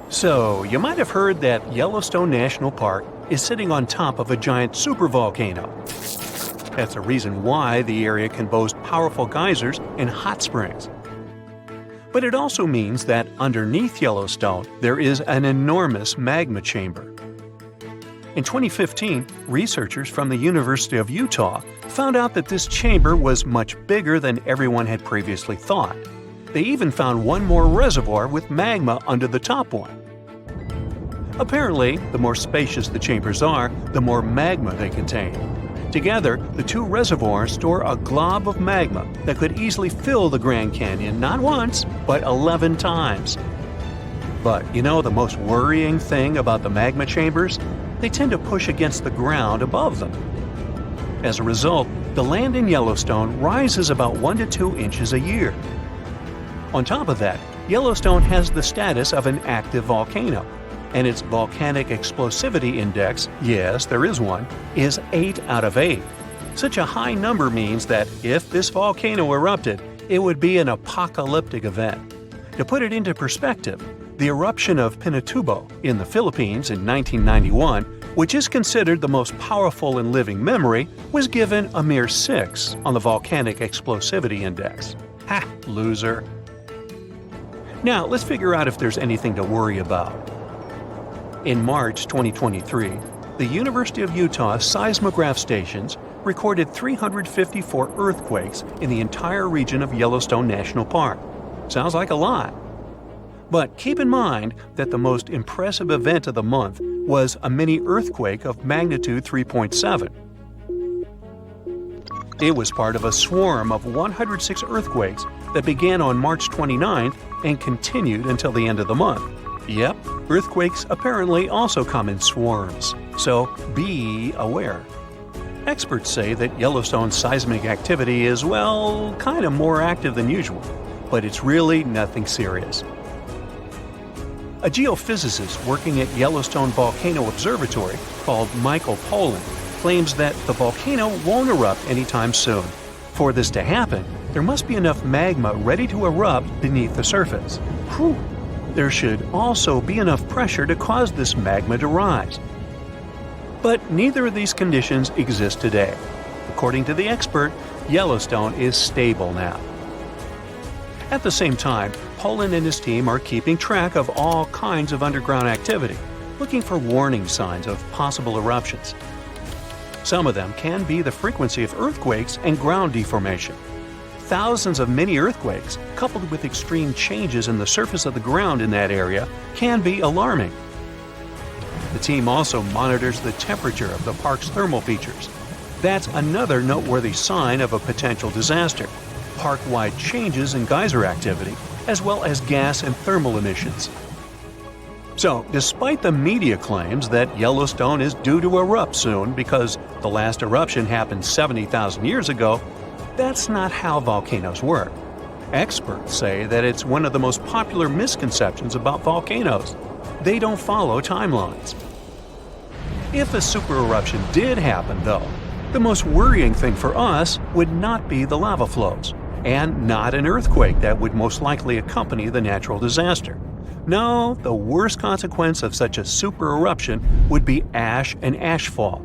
So, you might have heard that Yellowstone National Park is sitting on top of a giant supervolcano. That's a reason why the area can boast powerful geysers and hot springs. But it also means that underneath Yellowstone, there is an enormous magma chamber. In 2015, researchers from the University of Utah found out that this chamber was much bigger than everyone had previously thought. They even found one more reservoir with magma under the top one. Apparently, the more spacious the chambers are, the more magma they contain. Together, the two reservoirs store a glob of magma that could easily fill the Grand Canyon not once, but 11 times. But you know the most worrying thing about the magma chambers? They tend to push against the ground above them. As a result, the land in Yellowstone rises about 1 to 2 inches a year. On top of that, Yellowstone has the status of an active volcano, and its volcanic explosivity index, yes, there is one, is 8 out of 8. Such a high number means that if this volcano erupted, it would be an apocalyptic event. To put it into perspective, the eruption of Pinatubo in the Philippines in 1991, which is considered the most powerful in living memory, was given a mere 6 on the volcanic explosivity index. Ha, loser. Now, let's figure out if there's anything to worry about. In March 2023, the University of Utah seismograph stations recorded 354 earthquakes in the entire region of Yellowstone National Park. Sounds like a lot. But keep in mind that the most impressive event of the month was a mini earthquake of magnitude 3.7. It was part of a swarm of 106 earthquakes that began on March 29th and continued until the end of the month. Yep, earthquakes apparently also come in swarms, so be aware. Experts say that Yellowstone's seismic activity is, well, kind of more active than usual, but it's really nothing serious. A geophysicist working at Yellowstone Volcano Observatory called Michael Pollan claims that the volcano won't erupt anytime soon. For this to happen, there must be enough magma ready to erupt beneath the surface. Whew. There should also be enough pressure to cause this magma to rise. But neither of these conditions exist today. According to the expert, Yellowstone is stable now. At the same time, Pollan and his team are keeping track of all kinds of underground activity, looking for warning signs of possible eruptions. Some of them can be the frequency of earthquakes and ground deformation. Thousands of mini earthquakes, coupled with extreme changes in the surface of the ground in that area, can be alarming. The team also monitors the temperature of the park's thermal features. That's another noteworthy sign of a potential disaster: park-wide changes in geyser activity, as well as gas and thermal emissions. So, despite the media claims that Yellowstone is due to erupt soon because the last eruption happened 70,000 years ago, that's not how volcanoes work. Experts say that it's one of the most popular misconceptions about volcanoes. They don't follow timelines. If a supereruption did happen, though, the most worrying thing for us would not be the lava flows, and not an earthquake that would most likely accompany the natural disaster. No, the worst consequence of such a supereruption would be ash and ashfall.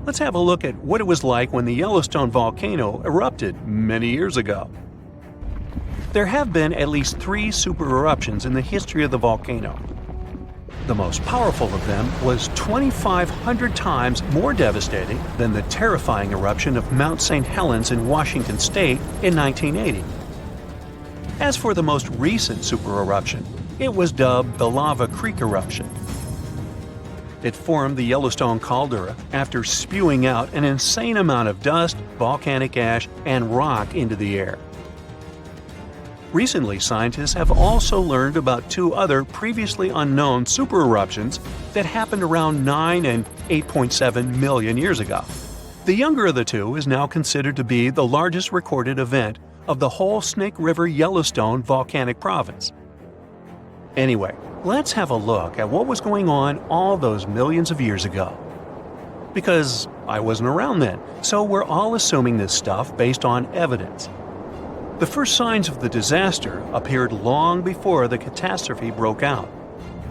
Let's have a look at what it was like when the Yellowstone volcano erupted many years ago. There have been at least 3 supereruptions in the history of the volcano. The most powerful of them was 2,500 times more devastating than the terrifying eruption of Mount St. Helens in Washington state in 1980. As for the most recent supereruption, it was dubbed the Lava Creek eruption. It formed the Yellowstone caldera after spewing out an insane amount of dust, volcanic ash, and rock into the air. Recently, scientists have also learned about 2 other previously unknown supereruptions that happened around 9 and 8.7 million years ago. The younger of the 2 is now considered to be the largest recorded event of the whole Snake River Yellowstone volcanic province. Anyway, let's have a look at what was going on all those millions of years ago. Because I wasn't around then, so we're all assuming this stuff based on evidence. The first signs of the disaster appeared long before the catastrophe broke out.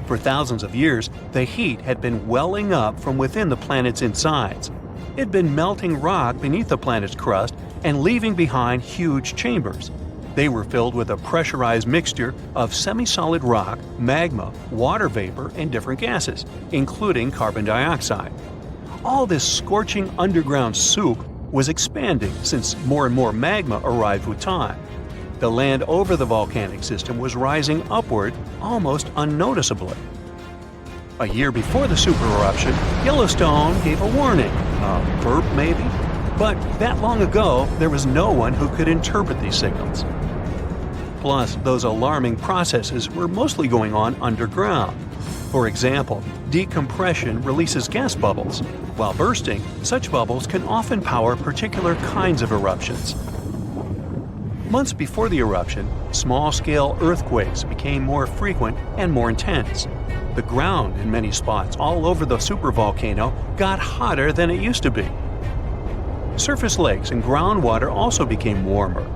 For thousands of years, the heat had been welling up from within the planet's insides. It had been melting rock beneath the planet's crust and leaving behind huge chambers. They were filled with a pressurized mixture of semi-solid rock, magma, water vapor, and different gases, including carbon dioxide. All this scorching underground soup was expanding since more and more magma arrived with time. The land over the volcanic system was rising upward almost unnoticeably. A year before the supereruption, Yellowstone gave a warning, a burp maybe, but that long ago there was no one who could interpret these signals. Plus, those alarming processes were mostly going on underground. For example, decompression releases gas bubbles. While bursting, such bubbles can often power particular kinds of eruptions. Months before the eruption, small-scale earthquakes became more frequent and more intense. The ground in many spots all over the supervolcano got hotter than it used to be. Surface lakes and groundwater also became warmer.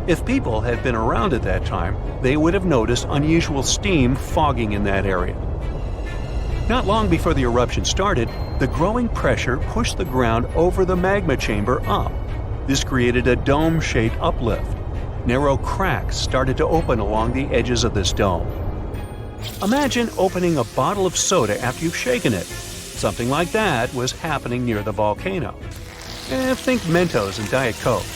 If people had been around at that time, they would have noticed unusual steam fogging in that area. Not long before the eruption started, the growing pressure pushed the ground over the magma chamber up. This created a dome-shaped uplift. Narrow cracks started to open along the edges of this dome. Imagine opening a bottle of soda after you've shaken it. Something like that was happening near the volcano. Think Mentos and Diet Coke.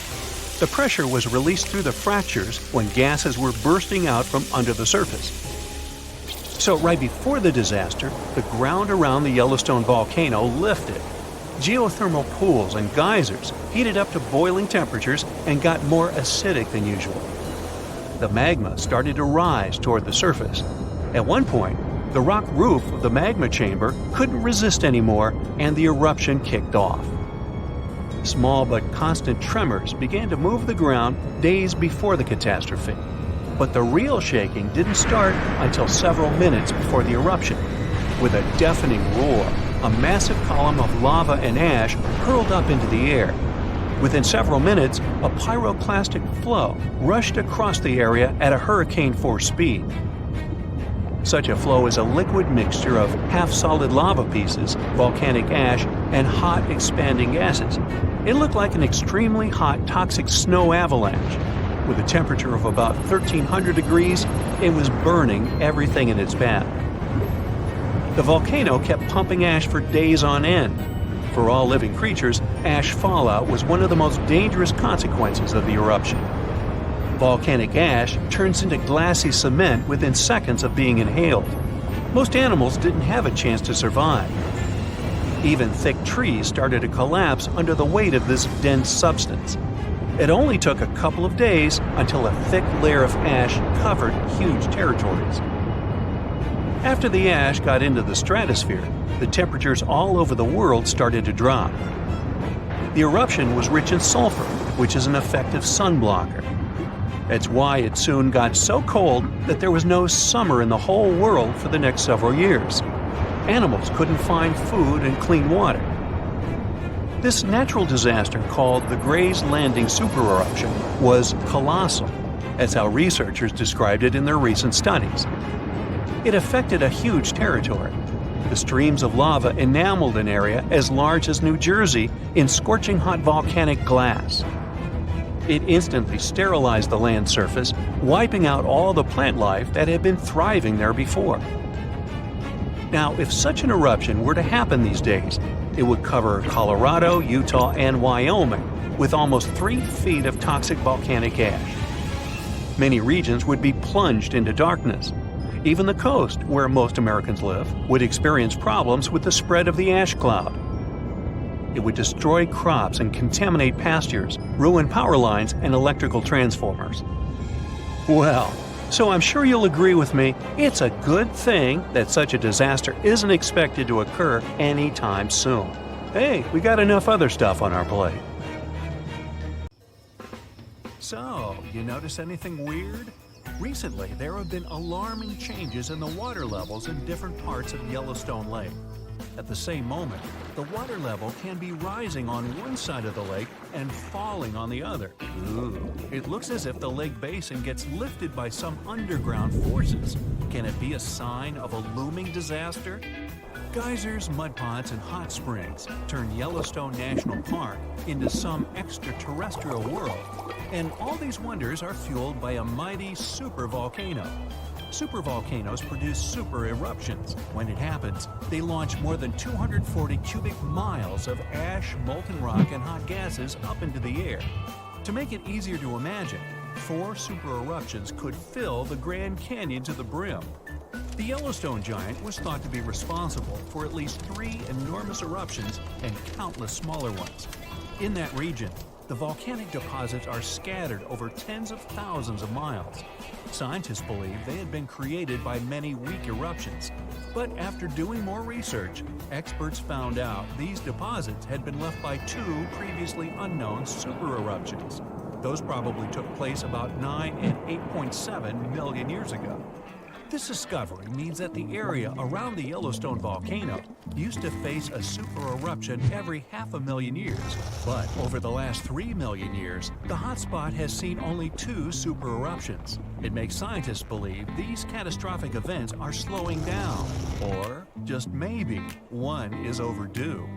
The pressure was released through the fractures when gases were bursting out from under the surface. So right before the disaster, the ground around the Yellowstone volcano lifted. Geothermal pools and geysers heated up to boiling temperatures and got more acidic than usual. The magma started to rise toward the surface. At one point, the rock roof of the magma chamber couldn't resist anymore, and the eruption kicked off. Small but constant tremors began to move the ground days before the catastrophe. But the real shaking didn't start until several minutes before the eruption. With a deafening roar, a massive column of lava and ash hurled up into the air. Within several minutes, a pyroclastic flow rushed across the area at a hurricane-force speed. Such a flow is a liquid mixture of half-solid lava pieces, volcanic ash, and hot, expanding gases. It looked like an extremely hot, toxic snow avalanche. With a temperature of about 1,300 degrees, it was burning everything in its path. The volcano kept pumping ash for days on end. For all living creatures, ash fallout was one of the most dangerous consequences of the eruption. Volcanic ash turns into glassy cement within seconds of being inhaled. Most animals didn't have a chance to survive. Even thick trees started to collapse under the weight of this dense substance. It only took a couple of days until a thick layer of ash covered huge territories. After the ash got into the stratosphere, the temperatures all over the world started to drop. The eruption was rich in sulfur, which is an effective sunblocker. That's why it soon got so cold that there was no summer in the whole world for the next several years. Animals couldn't find food and clean water. This natural disaster, called the Gray's Landing supereruption, was colossal. That's how researchers described it in their recent studies. It affected a huge territory. The streams of lava enameled an area as large as New Jersey in scorching hot volcanic glass. It instantly sterilized the land surface, wiping out all the plant life that had been thriving there before. Now, if such an eruption were to happen these days, it would cover Colorado, Utah, and Wyoming with almost 3 feet of toxic volcanic ash. Many regions would be plunged into darkness. Even the coast, where most Americans live, would experience problems with the spread of the ash cloud. It would destroy crops and contaminate pastures, ruin power lines and electrical transformers. Well, so I'm sure you'll agree with me, it's a good thing that such a disaster isn't expected to occur anytime soon. Hey, we got enough other stuff on our plate. So, you notice anything weird? Recently, there have been alarming changes in the water levels in different parts of Yellowstone Lake. At the same moment, the water level can be rising on one side of the lake and falling on the other. Ooh, it looks as if the lake basin gets lifted by some underground forces. Can it be a sign of a looming disaster? Geysers, mud pots, and hot springs turn Yellowstone National Park into some extraterrestrial world, and all these wonders are fueled by a mighty supervolcano. Supervolcanoes produce super eruptions. When it happens, they launch more than 240 cubic miles of ash, molten rock, and hot gases up into the air. To make it easier to imagine, 4 super eruptions could fill the Grand Canyon to the brim. The Yellowstone giant was thought to be responsible for at least 3 enormous eruptions and countless smaller ones. In that region, the volcanic deposits are scattered over tens of thousands of miles. Scientists believe they had been created by many weak eruptions. But after doing more research, experts found out these deposits had been left by 2 previously unknown super eruptions. Those probably took place about 9 and 8.7 million years ago. This discovery means that the area around the Yellowstone volcano used to face a super eruption every 500,000 years. But over the last 3 million years, the hotspot has seen only 2 super eruptions. It makes scientists believe these catastrophic events are slowing down, or just maybe one is overdue.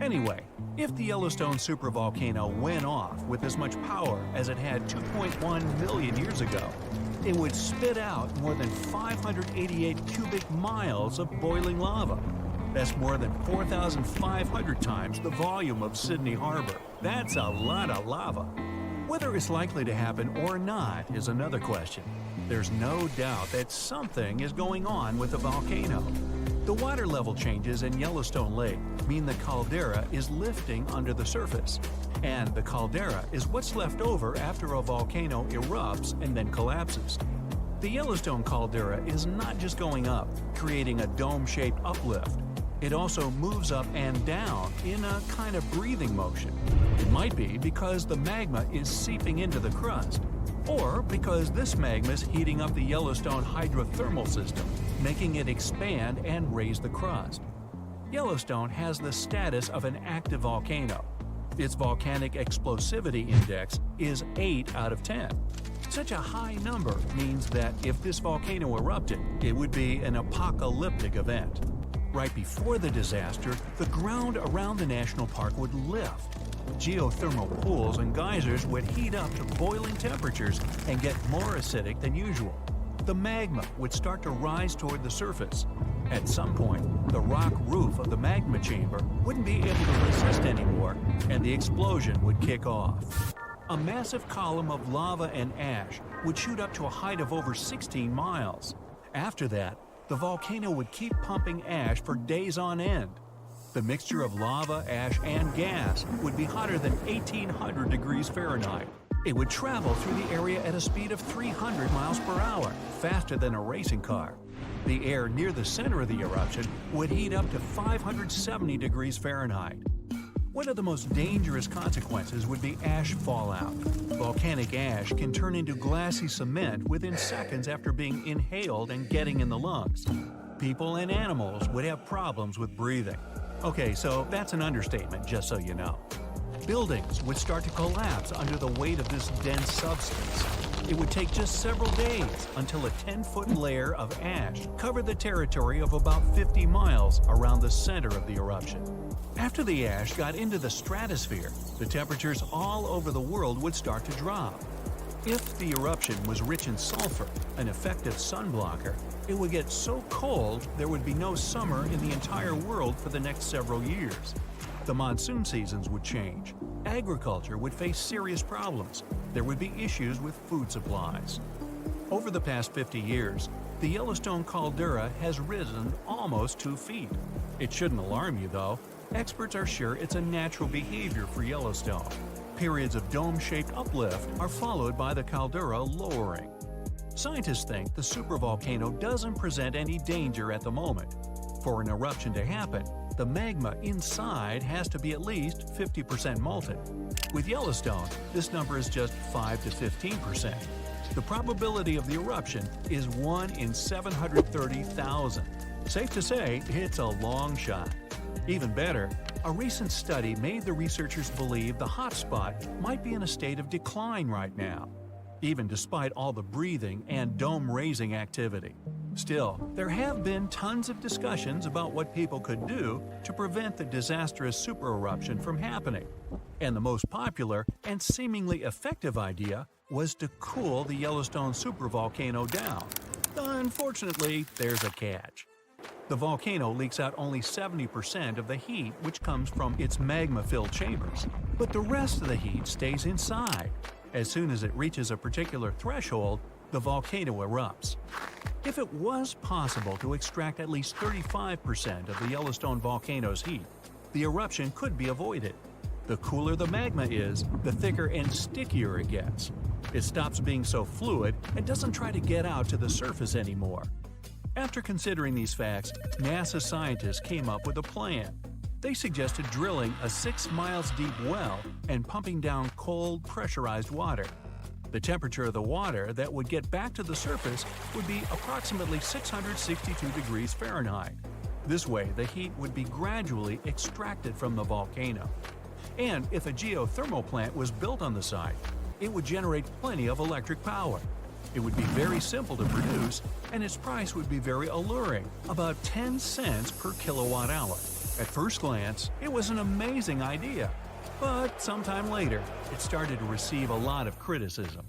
Anyway, if the Yellowstone supervolcano went off with as much power as it had 2.1 million years ago, it would spit out more than 588 cubic miles of boiling lava. That's more than 4,500 times the volume of Sydney Harbor. That's a lot of lava. Whether it's likely to happen or not is another question. There's no doubt that something is going on with the volcano. The water level changes in Yellowstone Lake mean the caldera is lifting under the surface. And the caldera is what's left over after a volcano erupts and then collapses. The Yellowstone caldera is not just going up, creating a dome-shaped uplift. It also moves up and down in a kind of breathing motion. It might be because the magma is seeping into the crust, or because this magma is heating up the Yellowstone hydrothermal system, making it expand and raise the crust. Yellowstone has the status of an active volcano. Its volcanic explosivity index is 8 out of 10. Such a high number means that if this volcano erupted, it would be an apocalyptic event. Right before the disaster, the ground around the national park would lift. Geothermal pools and geysers would heat up to boiling temperatures and get more acidic than usual. The magma would start to rise toward the surface. At some point, the rock roof of the magma chamber wouldn't be able to resist anymore, and the explosion would kick off. A massive column of lava and ash would shoot up to a height of over 16 miles. After that, the volcano would keep pumping ash for days on end. The mixture of lava, ash, and gas would be hotter than 1,800 degrees Fahrenheit. It would travel through the area at a speed of 300 miles per hour, faster than a racing car. The air near the center of the eruption would heat up to 570 degrees Fahrenheit. One of the most dangerous consequences would be ash fallout. Volcanic ash can turn into glassy cement within seconds after being inhaled and getting in the lungs. People and animals would have problems with breathing. Okay, so that's an understatement, just so you know. Buildings would start to collapse under the weight of this dense substance. It would take just several days until a 10-foot layer of ash covered the territory of about 50 miles around the center of the eruption. After the ash got into the stratosphere, the temperatures all over the world would start to drop. If the eruption was rich in sulfur, an effective sunblocker, it would get so cold there would be no summer in the entire world for the next several years. The monsoon seasons would change. Agriculture would face serious problems. There would be issues with food supplies. Over the past 50 years, the Yellowstone caldera has risen almost 2 feet. It shouldn't alarm you, though. Experts are sure it's a natural behavior for Yellowstone. Periods of dome-shaped uplift are followed by the caldera lowering. Scientists think the supervolcano doesn't present any danger at the moment. For an eruption to happen, the magma inside has to be at least 50% molten. With Yellowstone, this number is just 5 to 15%. The probability of the eruption is 1 in 730,000. Safe to say, it's a long shot. Even better, a recent study made the researchers believe the hotspot might be in a state of decline right now, even despite all the breathing and dome-raising activity. Still, there have been tons of discussions about what people could do to prevent the disastrous supereruption from happening. And the most popular and seemingly effective idea was to cool the Yellowstone supervolcano down. Unfortunately, there's a catch. The volcano leaks out only 70% of the heat which comes from its magma-filled chambers, but the rest of the heat stays inside. As soon as it reaches a particular threshold, the volcano erupts. If it was possible to extract at least 35% of the Yellowstone volcano's heat, the eruption could be avoided. The cooler the magma is, the thicker and stickier it gets. It stops being so fluid and doesn't try to get out to the surface anymore. After considering these facts, NASA scientists came up with a plan. They suggested drilling a 6 miles deep well and pumping down cold, pressurized water. The temperature of the water that would get back to the surface would be approximately 662 degrees Fahrenheit. This way, the heat would be gradually extracted from the volcano. And if a geothermal plant was built on the site, it would generate plenty of electric power. It would be very simple to produce, and its price would be very alluring, about 10 cents per kilowatt hour. At first glance, it was an amazing idea. But sometime later, it started to receive a lot of criticism.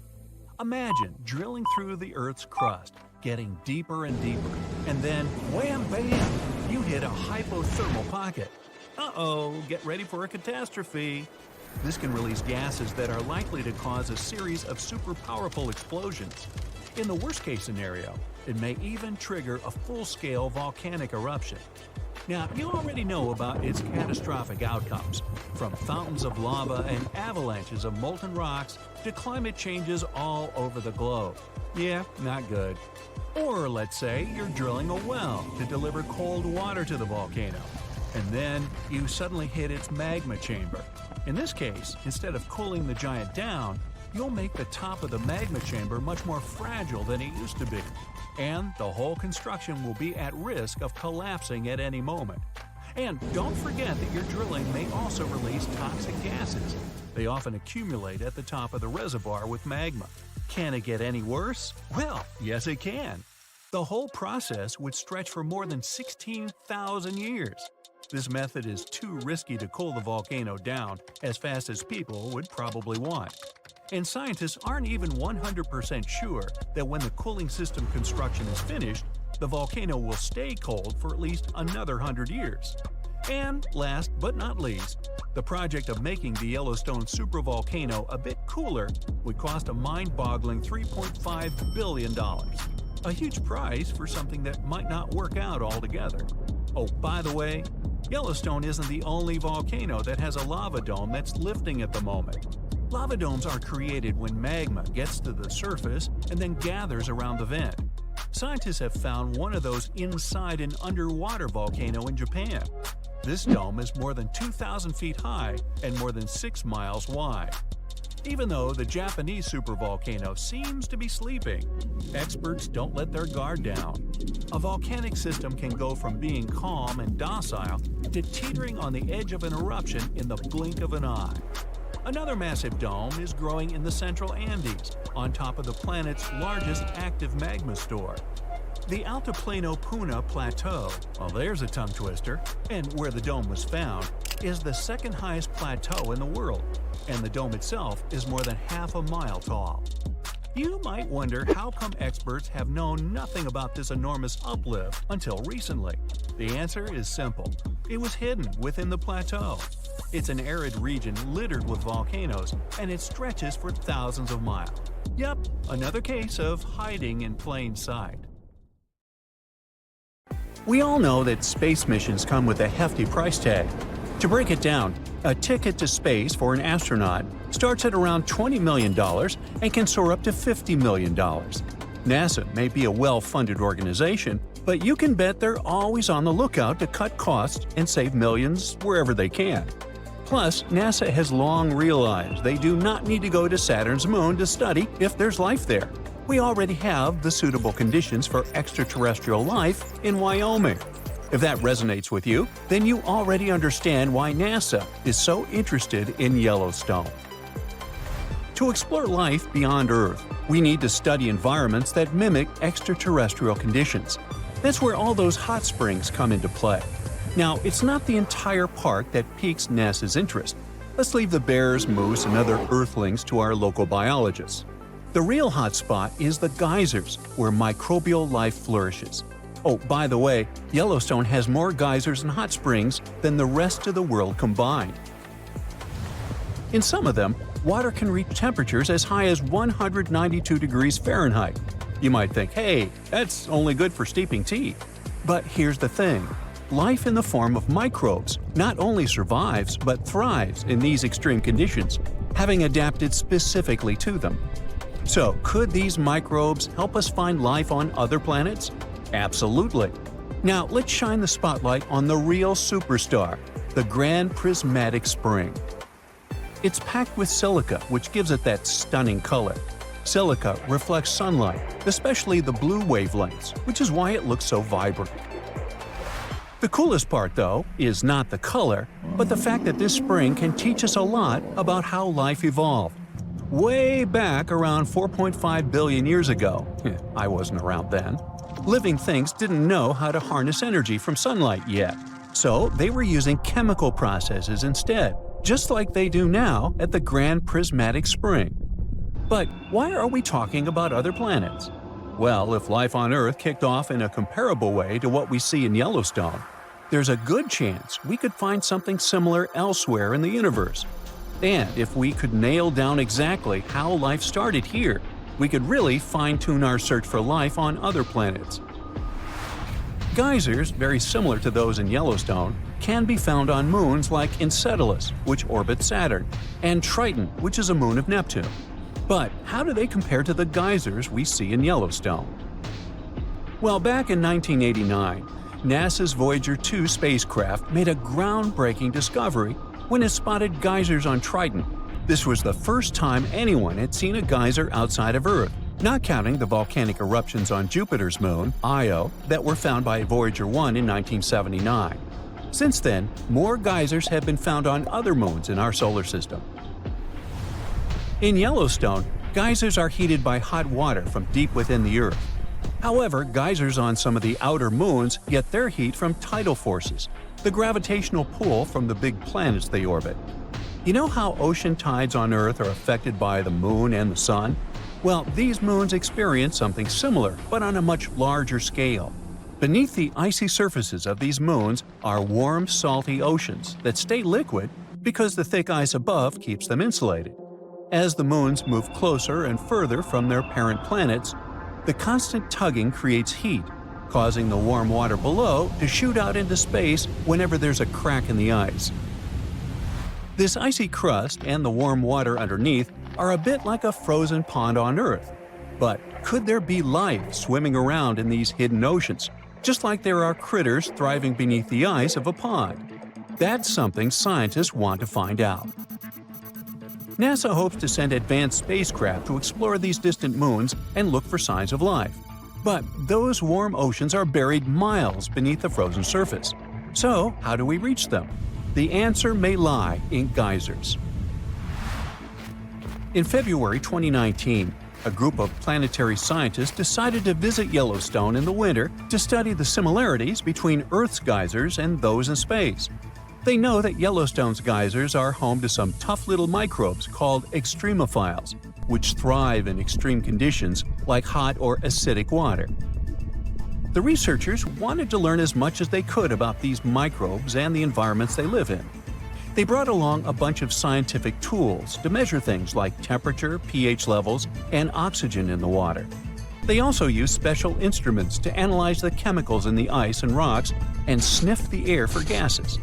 Imagine drilling through the Earth's crust, getting deeper and deeper, and then wham bam, you hit a hypothermal pocket. Uh-oh, get ready for a catastrophe. This can release gases that are likely to cause a series of super powerful explosions. In the worst-case scenario, it may even trigger a full-scale volcanic eruption. Now, you already know about its catastrophic outcomes, from fountains of lava and avalanches of molten rocks to climate changes all over the globe. Yeah, not good. Or let's say you're drilling a well to deliver cold water to the volcano, and then you suddenly hit its magma chamber. In this case, instead of cooling the giant down, you'll make the top of the magma chamber much more fragile than it used to be, and the whole construction will be at risk of collapsing at any moment. And don't forget that your drilling may also release toxic gases. They often accumulate at the top of the reservoir with magma. Can it get any worse? Well, yes it can. The whole process would stretch for more than 16,000 years. This method is too risky to cool the volcano down as fast as people would probably want. And scientists aren't even 100% sure that when the cooling system construction is finished, the volcano will stay cold for at least another 100 years. And last but not least, the project of making the Yellowstone supervolcano a bit cooler would cost a mind-boggling $3.5 billion. A huge price for something that might not work out altogether. Oh, by the way, Yellowstone isn't the only volcano that has a lava dome that's lifting at the moment. Lava domes are created when magma gets to the surface and then gathers around the vent. Scientists have found one of those inside an underwater volcano in Japan. This dome is more than 2,000 feet high and more than 6 miles wide. Even though the Japanese supervolcano seems to be sleeping, experts don't let their guard down. A volcanic system can go from being calm and docile to teetering on the edge of an eruption in the blink of an eye. Another massive dome is growing in the central Andes, on top of the planet's largest active magma store. The Altiplano Puna Plateau, well there's a tongue twister, and where the dome was found, is the second highest plateau in the world, and the dome itself is more than half a mile tall. You might wonder how come experts have known nothing about this enormous uplift until recently. The answer is simple. It was hidden within the plateau. It's an arid region littered with volcanoes, and it stretches for thousands of miles. Yep, another case of hiding in plain sight. We all know that space missions come with a hefty price tag. To break it down, a ticket to space for an astronaut starts at around $20 million and can soar up to $50 million. NASA may be a well-funded organization, but you can bet they're always on the lookout to cut costs and save millions wherever they can. Plus, NASA has long realized they do not need to go to Saturn's moon to study if there's life there. We already have the suitable conditions for extraterrestrial life in Wyoming. If that resonates with you, then you already understand why NASA is so interested in Yellowstone. To explore life beyond Earth, we need to study environments that mimic extraterrestrial conditions. That's where all those hot springs come into play. Now, it's not the entire park that piques NASA's interest. Let's leave the bears, moose, and other Earthlings to our local biologists. The real hotspot is the geysers, where microbial life flourishes. Oh, by the way, Yellowstone has more geysers and hot springs than the rest of the world combined. In some of them, water can reach temperatures as high as 192 degrees Fahrenheit. You might think, hey, that's only good for steeping tea. But here's the thing. Life in the form of microbes not only survives but thrives in these extreme conditions, having adapted specifically to them. So, could these microbes help us find life on other planets? Absolutely. Now, let's shine the spotlight on the real superstar, the Grand Prismatic Spring. It's packed with silica, which gives it that stunning color. Silica reflects sunlight, especially the blue wavelengths, which is why it looks so vibrant. The coolest part, though, is not the color, but the fact that this spring can teach us a lot about how life evolved. Way back around 4.5 billion years ago, I wasn't around then, living things didn't know how to harness energy from sunlight yet, so they were using chemical processes instead, just like they do now at the Grand Prismatic Spring. But why are we talking about other planets? Well, if life on Earth kicked off in a comparable way to what we see in Yellowstone, there's a good chance we could find something similar elsewhere in the universe. And if we could nail down exactly how life started here, we could really fine-tune our search for life on other planets. Geysers, very similar to those in Yellowstone, can be found on moons like Enceladus, which orbits Saturn, and Triton, which is a moon of Neptune. But how do they compare to the geysers we see in Yellowstone? Well, back in 1989, NASA's Voyager 2 spacecraft made a groundbreaking discovery when it spotted geysers on Triton. This was the first time anyone had seen a geyser outside of Earth, not counting the volcanic eruptions on Jupiter's moon, Io, that were found by Voyager 1 in 1979. Since then, more geysers have been found on other moons in our solar system. In Yellowstone, geysers are heated by hot water from deep within the Earth. However, geysers on some of the outer moons get their heat from tidal forces, the gravitational pull from the big planets they orbit. You know how ocean tides on Earth are affected by the moon and the sun? Well, these moons experience something similar, but on a much larger scale. Beneath the icy surfaces of these moons are warm, salty oceans that stay liquid because the thick ice above keeps them insulated. As the moons move closer and further from their parent planets, the constant tugging creates heat, causing the warm water below to shoot out into space whenever there's a crack in the ice. This icy crust and the warm water underneath are a bit like a frozen pond on Earth. But could there be life swimming around in these hidden oceans, just like there are critters thriving beneath the ice of a pond? That's something scientists want to find out. NASA hopes to send advanced spacecraft to explore these distant moons and look for signs of life. But those warm oceans are buried miles beneath the frozen surface. So, how do we reach them? The answer may lie in geysers. In February 2019, a group of planetary scientists decided to visit Yellowstone in the winter to study the similarities between Earth's geysers and those in space. They know that Yellowstone's geysers are home to some tough little microbes called extremophiles, which thrive in extreme conditions like hot or acidic water. The researchers wanted to learn as much as they could about these microbes and the environments they live in. They brought along a bunch of scientific tools to measure things like temperature, pH levels, and oxygen in the water. They also used special instruments to analyze the chemicals in the ice and rocks and sniff the air for gases.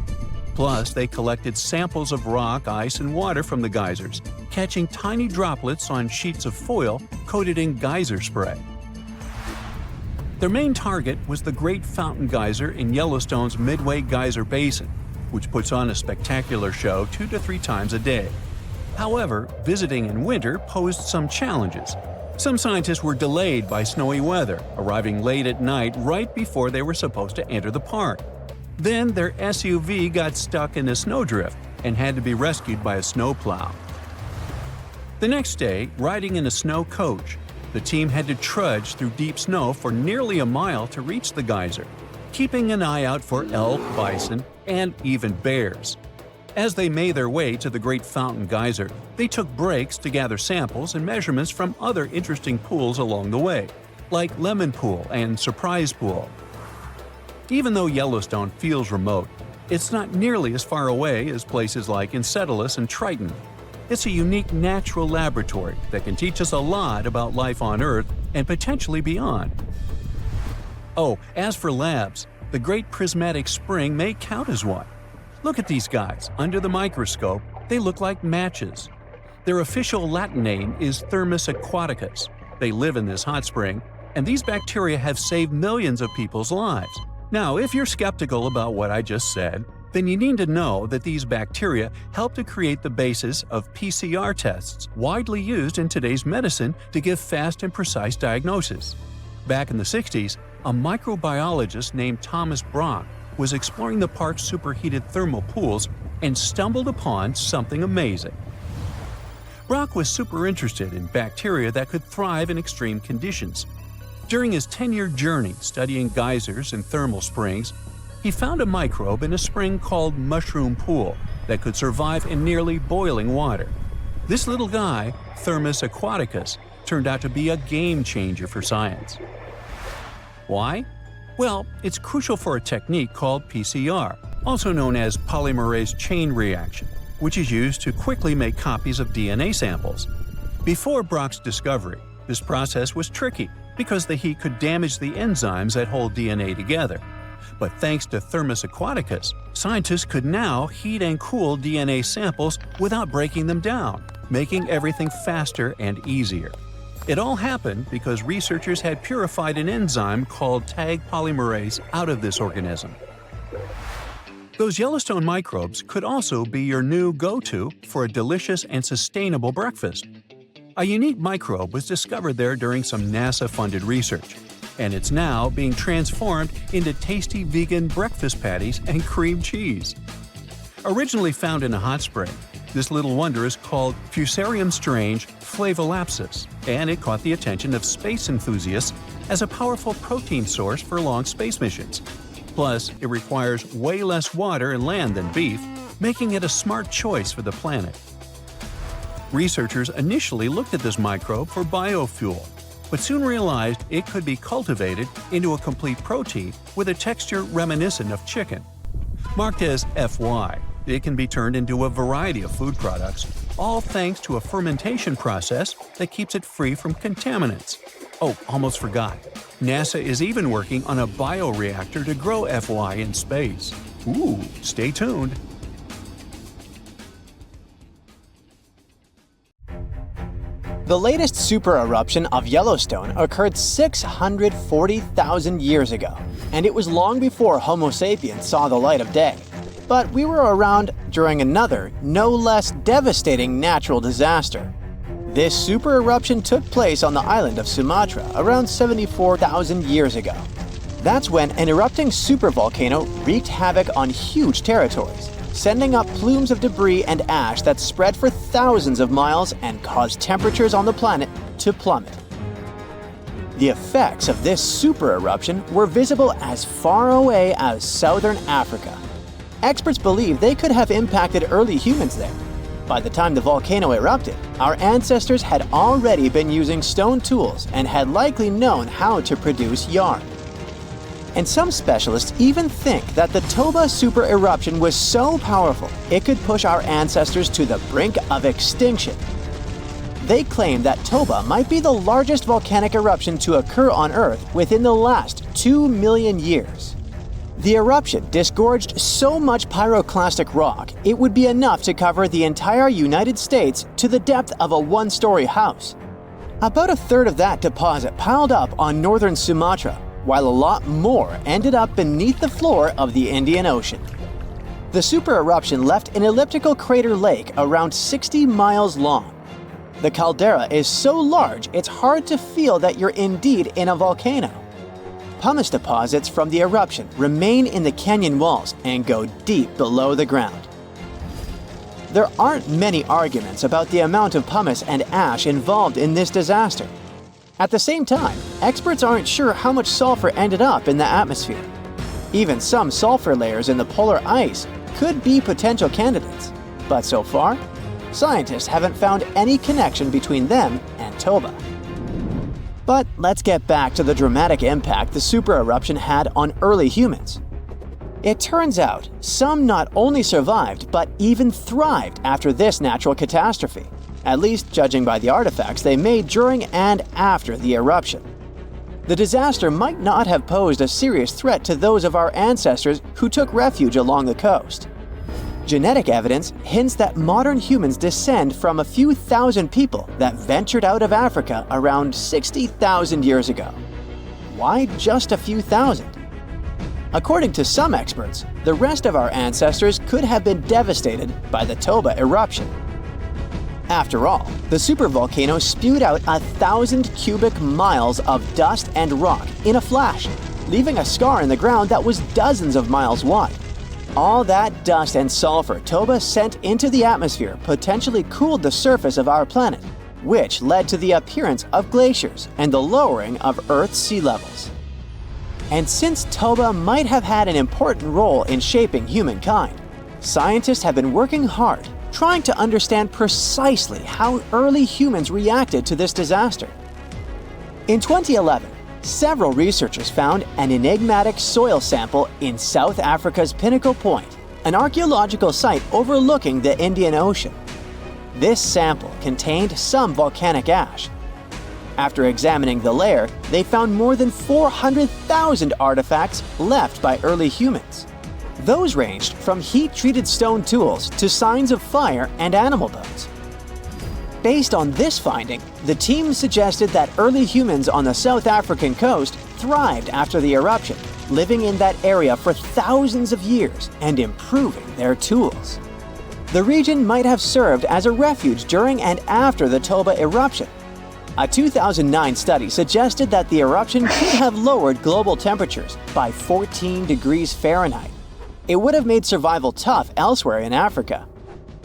Plus, they collected samples of rock, ice, and water from the geysers, catching tiny droplets on sheets of foil coated in geyser spray. Their main target was the Great Fountain Geyser in Yellowstone's Midway Geyser Basin, which puts on a spectacular show 2 to 3 times a day. However, visiting in winter posed some challenges. Some scientists were delayed by snowy weather, arriving late at night right before they were supposed to enter the park. Then their SUV got stuck in a snowdrift and had to be rescued by a snowplow. The next day, riding in a snow coach, the team had to trudge through deep snow for nearly a mile to reach the geyser, keeping an eye out for elk, bison, and even bears. As they made their way to the Great Fountain Geyser, they took breaks to gather samples and measurements from other interesting pools along the way, like Lemon Pool and Surprise Pool. Even though Yellowstone feels remote, it's not nearly as far away as places like Enceladus and Triton. It's a unique natural laboratory that can teach us a lot about life on Earth and potentially beyond. Oh, as for labs, the Great Prismatic Spring may count as one. Look at these guys. Under the microscope, they look like matches. Their official Latin name is Thermus aquaticus. They live in this hot spring, and these bacteria have saved millions of people's lives. Now, if you're skeptical about what I just said, then you need to know that these bacteria help to create the basis of PCR tests, widely used in today's medicine to give fast and precise diagnosis. Back in the 60s, a microbiologist named Thomas Brock was exploring the park's superheated thermal pools and stumbled upon something amazing. Brock was super interested in bacteria that could thrive in extreme conditions. During his 10-year journey studying geysers and thermal springs, he found a microbe in a spring called mushroom pool that could survive in nearly boiling water. This little guy, Thermus aquaticus, turned out to be a game changer for science. Why? Well, it's crucial for a technique called PCR, also known as polymerase chain reaction, which is used to quickly make copies of DNA samples. Before Brock's discovery, this process was tricky because the heat could damage the enzymes that hold DNA together. But thanks to Thermus aquaticus, scientists could now heat and cool DNA samples without breaking them down, making everything faster and easier. It all happened because researchers had purified an enzyme called tag polymerase out of this organism. Those Yellowstone microbes could also be your new go-to for a delicious and sustainable breakfast. A unique microbe was discovered there during some NASA-funded research, and it's now being transformed into tasty vegan breakfast patties and cream cheese. Originally found in a hot spring, this little wonder is called Fusarium strange flavolapsus, and it caught the attention of space enthusiasts as a powerful protein source for long space missions. Plus, it requires way less water and land than beef, making it a smart choice for the planet. Researchers initially looked at this microbe for biofuel, but soon realized it could be cultivated into a complete protein with a texture reminiscent of chicken. Marked as FY, it can be turned into a variety of food products, all thanks to a fermentation process that keeps it free from contaminants. Oh, almost forgot. NASA is even working on a bioreactor to grow FY in space. Ooh, stay tuned. The latest super eruption of Yellowstone occurred 640,000 years ago, and it was long before Homo sapiens saw the light of day. But we were around during another, no less devastating natural disaster. This super eruption took place on the island of Sumatra around 74,000 years ago. That's when an erupting supervolcano wreaked havoc on huge territories, sending up plumes of debris and ash that spread for thousands of miles and caused temperatures on the planet to plummet. The effects of this super eruption were visible as far away as southern Africa. Experts believe they could have impacted early humans there. By the time the volcano erupted, our ancestors had already been using stone tools and had likely known how to produce yarn. And some specialists even think that the Toba super eruption was so powerful it could push our ancestors to the brink of extinction. They claim that Toba might be the largest volcanic eruption to occur on Earth within the last 2 million years. The eruption disgorged so much pyroclastic rock it would be enough to cover the entire United States to the depth of a one-story house. About a third of that deposit piled up on northern Sumatra, while a lot more ended up beneath the floor of the Indian Ocean. The super eruption left an elliptical crater lake around 60 miles long. The caldera is so large it's hard to feel that you're indeed in a volcano. Pumice deposits from the eruption remain in the canyon walls and go deep below the ground. there aren't many arguments about the amount of pumice and ash involved in this disaster. At the same time, experts aren't sure how much sulfur ended up in the atmosphere. Even some sulfur layers in the polar ice could be potential candidates, but so far, scientists haven't found any connection between them and Toba. But let's get back to the dramatic impact the super eruption had on early humans. It turns out some not only survived but even thrived after this natural catastrophe, at least judging by the artifacts they made during and after the eruption. The disaster might not have posed a serious threat to those of our ancestors who took refuge along the coast. Genetic evidence hints that modern humans descend from a few thousand people that ventured out of Africa around 60,000 years ago. Why just a few thousand? According to some experts, the rest of our ancestors could have been devastated by the Toba eruption. After all, the supervolcano spewed out 1,000 cubic miles of dust and rock in a flash, leaving a scar in the ground that was dozens of miles wide. All that dust and sulfur Toba sent into the atmosphere potentially cooled the surface of our planet, which led to the appearance of glaciers and the lowering of Earth's sea levels. And since Toba might have had an important role in shaping humankind, scientists have been working hard trying to understand precisely how early humans reacted to this disaster. In 2011, several researchers found an enigmatic soil sample in South Africa's Pinnacle Point, an archaeological site overlooking the Indian Ocean. This sample contained some volcanic ash. After examining the layer, they found more than 400,000 artifacts left by early humans. Those ranged from heat-treated stone tools to signs of fire and animal bones. Based on this finding, the team suggested that early humans on the South African coast thrived after the eruption, living in that area for thousands of years and improving their tools. The region might have served as a refuge during and after the Toba eruption. A 2009 study suggested that the eruption could have lowered global temperatures by 14 degrees Fahrenheit. It would have made survival tough elsewhere in Africa.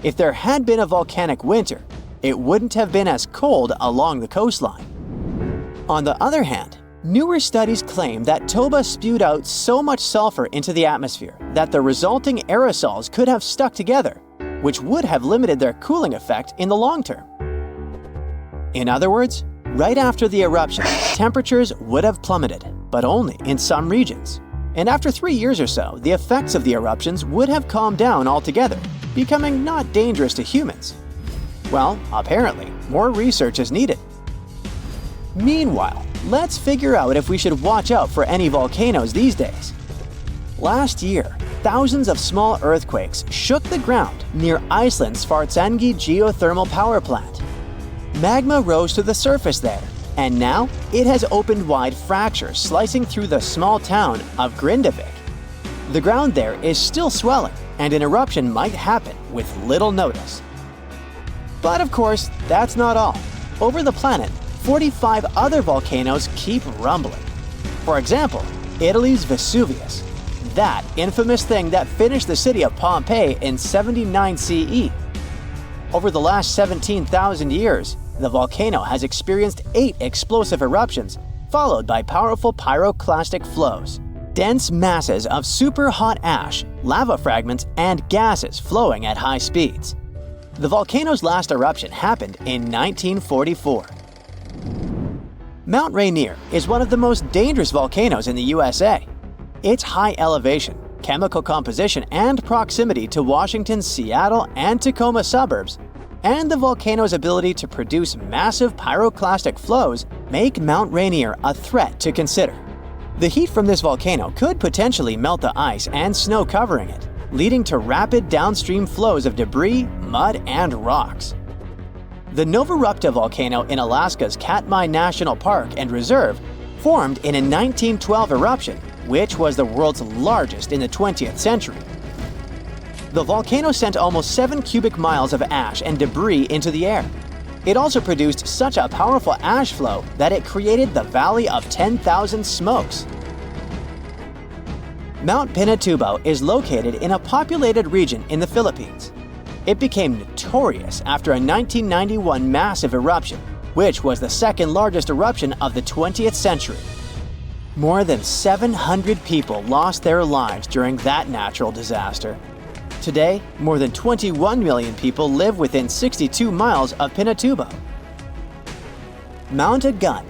If there had been a volcanic winter, it wouldn't have been as cold along the coastline. On the other hand, newer studies claim that Toba spewed out so much sulfur into the atmosphere that the resulting aerosols could have stuck together, which would have limited their cooling effect in the long term. In other words, right after the eruption, temperatures would have plummeted, but only in some regions. And after 3 years or so, the effects of the eruptions would have calmed down altogether, becoming not dangerous to humans. Well, apparently, more research is needed. Meanwhile, let's figure out if we should watch out for any volcanoes these days. Last year, thousands of small earthquakes shook the ground near Iceland's Svartsengi geothermal power plant. Magma rose to the surface there, and now it has opened wide fractures slicing through the small town of Grindavik. The ground there is still swelling, and an eruption might happen with little notice. But of course, that's not all. Over the planet, 45 other volcanoes keep rumbling. For example, Italy's Vesuvius, that infamous thing that finished the city of Pompeii in 79 CE. Over the last 17,000 years, the volcano has experienced 8 explosive eruptions, followed by powerful pyroclastic flows, dense masses of super hot ash, lava fragments, and gases flowing at high speeds. The volcano's last eruption happened in 1944. Mount Rainier is one of the most dangerous volcanoes in the USA. Its high elevation, chemical composition, and proximity to Washington's Seattle and Tacoma suburbs, and the volcano's ability to produce massive pyroclastic flows make Mount Rainier a threat to consider. The heat from this volcano could potentially melt the ice and snow covering it, leading to rapid downstream flows of debris, mud, and rocks. The Novarupta volcano in Alaska's Katmai National Park and Reserve formed in a 1912 eruption, which was the world's largest in the 20th century. The volcano sent almost 7 cubic miles of ash and debris into the air. It also produced such a powerful ash flow that it created the Valley of 10,000 Smokes. Mount Pinatubo is located in a populated region in the Philippines. It became notorious after a 1991 massive eruption, which was the second largest eruption of the 20th century. More than 700 people lost their lives during that natural disaster. Today, more than 21 million people live within 62 miles of Pinatubo. Mount Agung,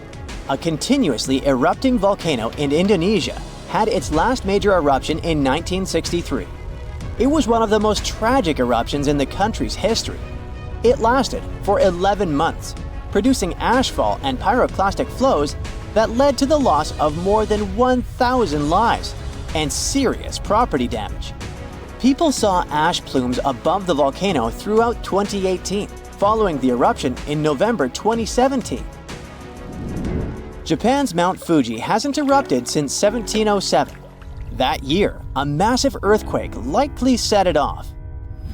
a continuously erupting volcano in Indonesia, had its last major eruption in 1963. It was one of the most tragic eruptions in the country's history. It lasted for 11 months, producing ashfall and pyroclastic flows that led to the loss of more than 1,000 lives and serious property damage. People saw ash plumes above the volcano throughout 2018, following the eruption in November 2017. Japan's Mount Fuji hasn't erupted since 1707. That year, a massive earthquake likely set it off.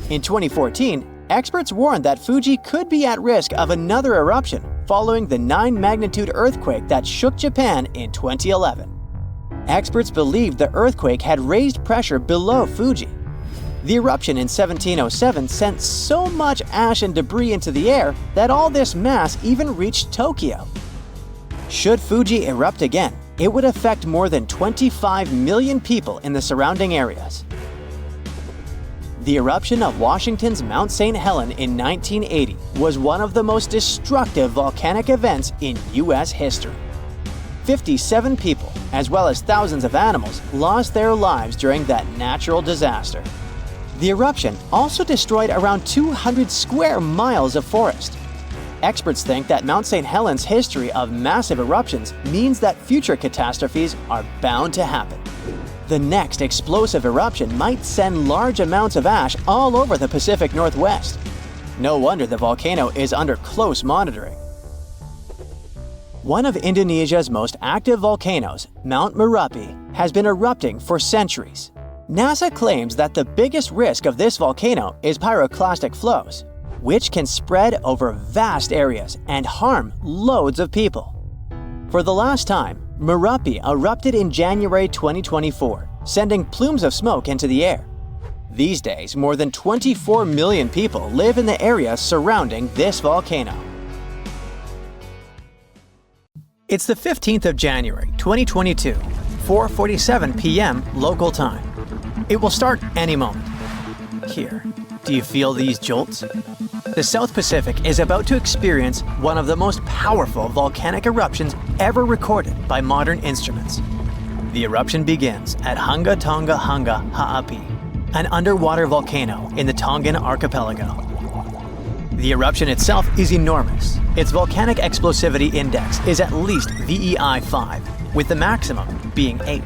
In 2014, experts warned that Fuji could be at risk of another eruption following the 9-magnitude earthquake that shook Japan in 2011. Experts believed the earthquake had raised pressure below Fuji. The eruption in 1707 sent so much ash and debris into the air that all this mass even reached Tokyo. Should Fuji erupt again, it would affect more than 25 million people in the surrounding areas. The eruption of Washington's Mount St. Helens in 1980 was one of the most destructive volcanic events in U.S. history. 57 people, as well as thousands of animals, lost their lives during that natural disaster. The eruption also destroyed around 200 square miles of forest. Experts think that Mount St. Helens' history of massive eruptions means that future catastrophes are bound to happen. The next explosive eruption might send large amounts of ash all over the Pacific Northwest. No wonder the volcano is under close monitoring. One of Indonesia's most active volcanoes, Mount Merapi, has been erupting for centuries. NASA claims that the biggest risk of this volcano is pyroclastic flows, which can spread over vast areas and harm loads of people. For the last time, Merapi erupted in January 2024, sending plumes of smoke into the air. These days, more than 24 million people live in the area surrounding this volcano. It's the 15th of January, 2022, 4:47 p.m. local time. It will start any moment. Here, do you feel these jolts? The South Pacific is about to experience one of the most powerful volcanic eruptions ever recorded by modern instruments. The eruption begins at Hanga Tonga Hanga Ha'api, an underwater volcano in the Tongan archipelago. The eruption itself is enormous. Its volcanic explosivity index is at least VEI 5, with the maximum being 8.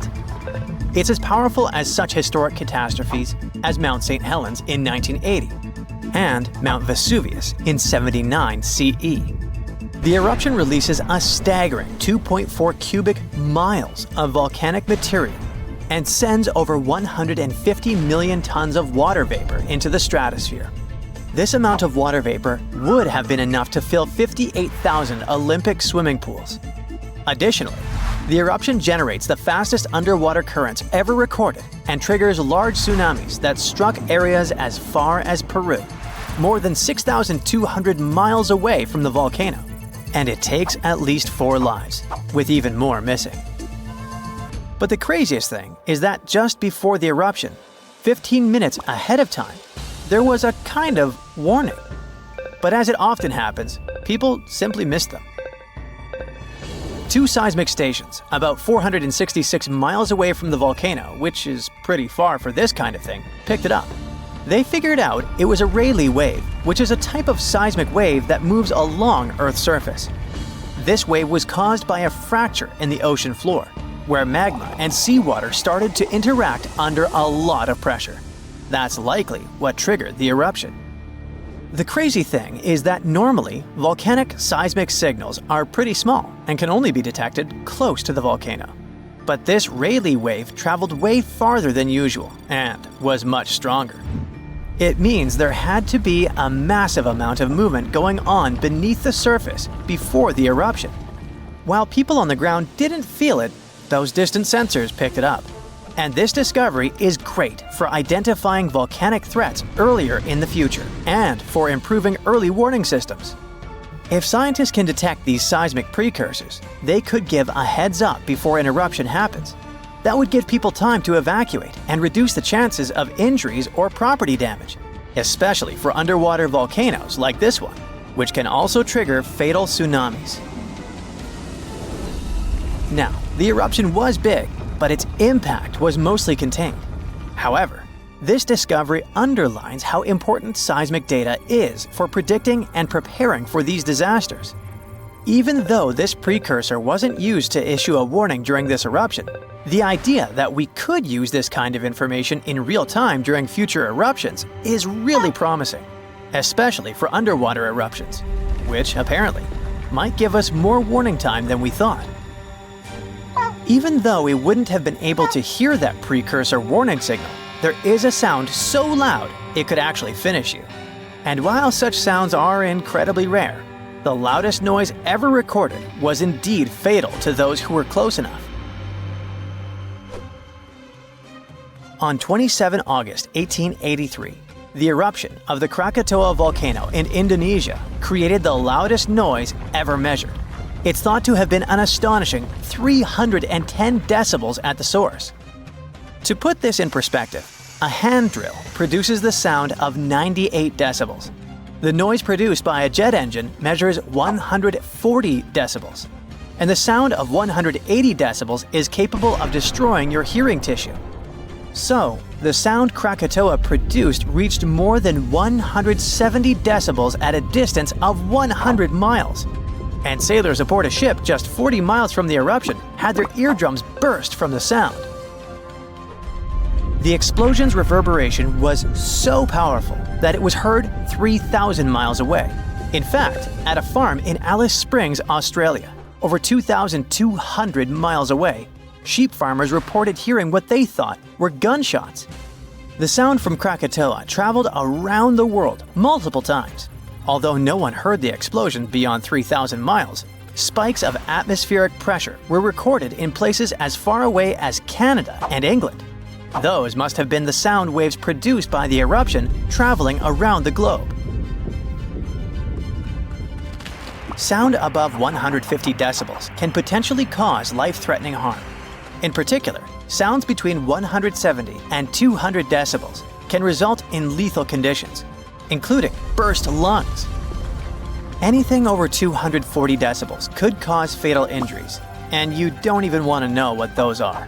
It's as powerful as such historic catastrophes as Mount St. Helens in 1980 and Mount Vesuvius in 79 CE. The eruption releases a staggering 2.4 cubic miles of volcanic material and sends over 150 million tons of water vapor into the stratosphere. This amount of water vapor would have been enough to fill 58,000 Olympic swimming pools. Additionally, the eruption generates the fastest underwater currents ever recorded and triggers large tsunamis that struck areas as far as Peru, more than 6,200 miles away from the volcano. And it takes at least 4 lives, with even more missing. But the craziest thing is that just before the eruption, 15 minutes ahead of time, there was a kind of warning. But as it often happens, people simply missed them. 2 seismic stations, about 466 miles away from the volcano, which is pretty far for this kind of thing, picked it up. They figured out it was a Rayleigh wave, which is a type of seismic wave that moves along Earth's surface. This wave was caused by a fracture in the ocean floor, where magma and seawater started to interact under a lot of pressure. That's likely what triggered the eruption. The crazy thing is that normally, volcanic seismic signals are pretty small and can only be detected close to the volcano. But this Rayleigh wave traveled way farther than usual and was much stronger. It means there had to be a massive amount of movement going on beneath the surface before the eruption. While people on the ground didn't feel it, those distant sensors picked it up. And this discovery is great for identifying volcanic threats earlier in the future and for improving early warning systems. If scientists can detect these seismic precursors, they could give a heads up before an eruption happens. That would give people time to evacuate and reduce the chances of injuries or property damage, especially for underwater volcanoes like this one, which can also trigger fatal tsunamis. Now, the eruption was big, but its impact was mostly contained. However, this discovery underlines how important seismic data is for predicting and preparing for these disasters. Even though this precursor wasn't used to issue a warning during this eruption, the idea that we could use this kind of information in real time during future eruptions is really promising, especially for underwater eruptions, which apparently might give us more warning time than we thought. Even though we wouldn't have been able to hear that precursor warning signal, there is a sound so loud it could actually finish you. And while such sounds are incredibly rare, the loudest noise ever recorded was indeed fatal to those who were close enough. On 27 August 1883, the eruption of the Krakatoa volcano in Indonesia created the loudest noise ever measured. It's thought to have been an astonishing 310 decibels at the source. To put this in perspective, a hand drill produces the sound of 98 decibels. The noise produced by a jet engine measures 140 decibels. And the sound of 180 decibels is capable of destroying your hearing tissue. So, the sound Krakatoa produced reached more than 170 decibels at a distance of 100 miles. And sailors aboard a ship just 40 miles from the eruption had their eardrums burst from the sound. The explosion's reverberation was so powerful that it was heard 3,000 miles away. In fact, at a farm in Alice Springs, Australia, over 2,200 miles away, sheep farmers reported hearing what they thought were gunshots. The sound from Krakatoa traveled around the world multiple times. Although no one heard the explosion beyond 3,000 miles, spikes of atmospheric pressure were recorded in places as far away as Canada and England. Those must have been the sound waves produced by the eruption traveling around the globe. Sound above 150 decibels can potentially cause life-threatening harm. In particular, sounds between 170 and 200 decibels can result in lethal conditions, including burst lungs. Anything over 240 decibels could cause fatal injuries, and you don't even want to know what those are.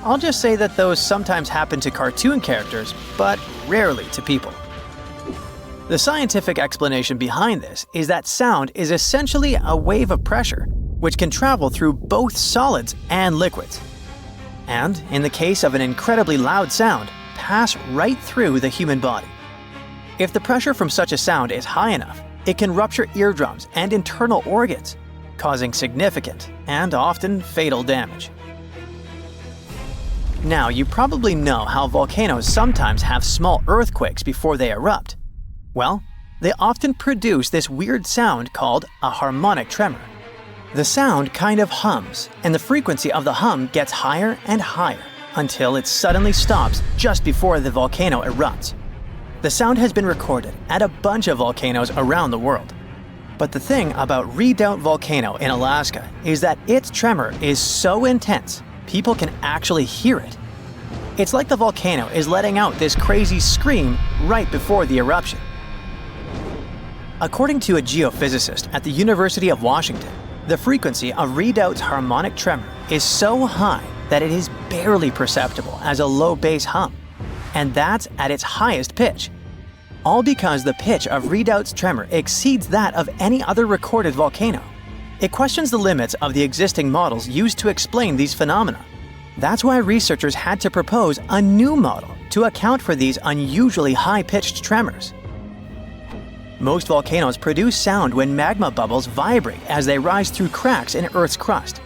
I'll just say that those sometimes happen to cartoon characters, but rarely to people. The scientific explanation behind this is that sound is essentially a wave of pressure, which can travel through both solids and liquids. And, in the case of an incredibly loud sound, pass right through the human body. If the pressure from such a sound is high enough, it can rupture eardrums and internal organs, causing significant and often fatal damage. Now, you probably know how volcanoes sometimes have small earthquakes before they erupt. Well, they often produce this weird sound called a harmonic tremor. The sound kind of hums, and the frequency of the hum gets higher and higher until it suddenly stops just before the volcano erupts. The sound has been recorded at a bunch of volcanoes around the world. But the thing about Redoubt Volcano in Alaska is that its tremor is so intense, people can actually hear it. It's like the volcano is letting out this crazy scream right before the eruption. According to a geophysicist at the University of Washington, the frequency of Redoubt's harmonic tremor is so high that it is barely perceptible as a low bass hum, and that's at its highest pitch. All because the pitch of Redoubt's tremor exceeds that of any other recorded volcano. It questions the limits of the existing models used to explain these phenomena. That's why researchers had to propose a new model to account for these unusually high-pitched tremors. Most volcanoes produce sound when magma bubbles vibrate as they rise through cracks in Earth's crust.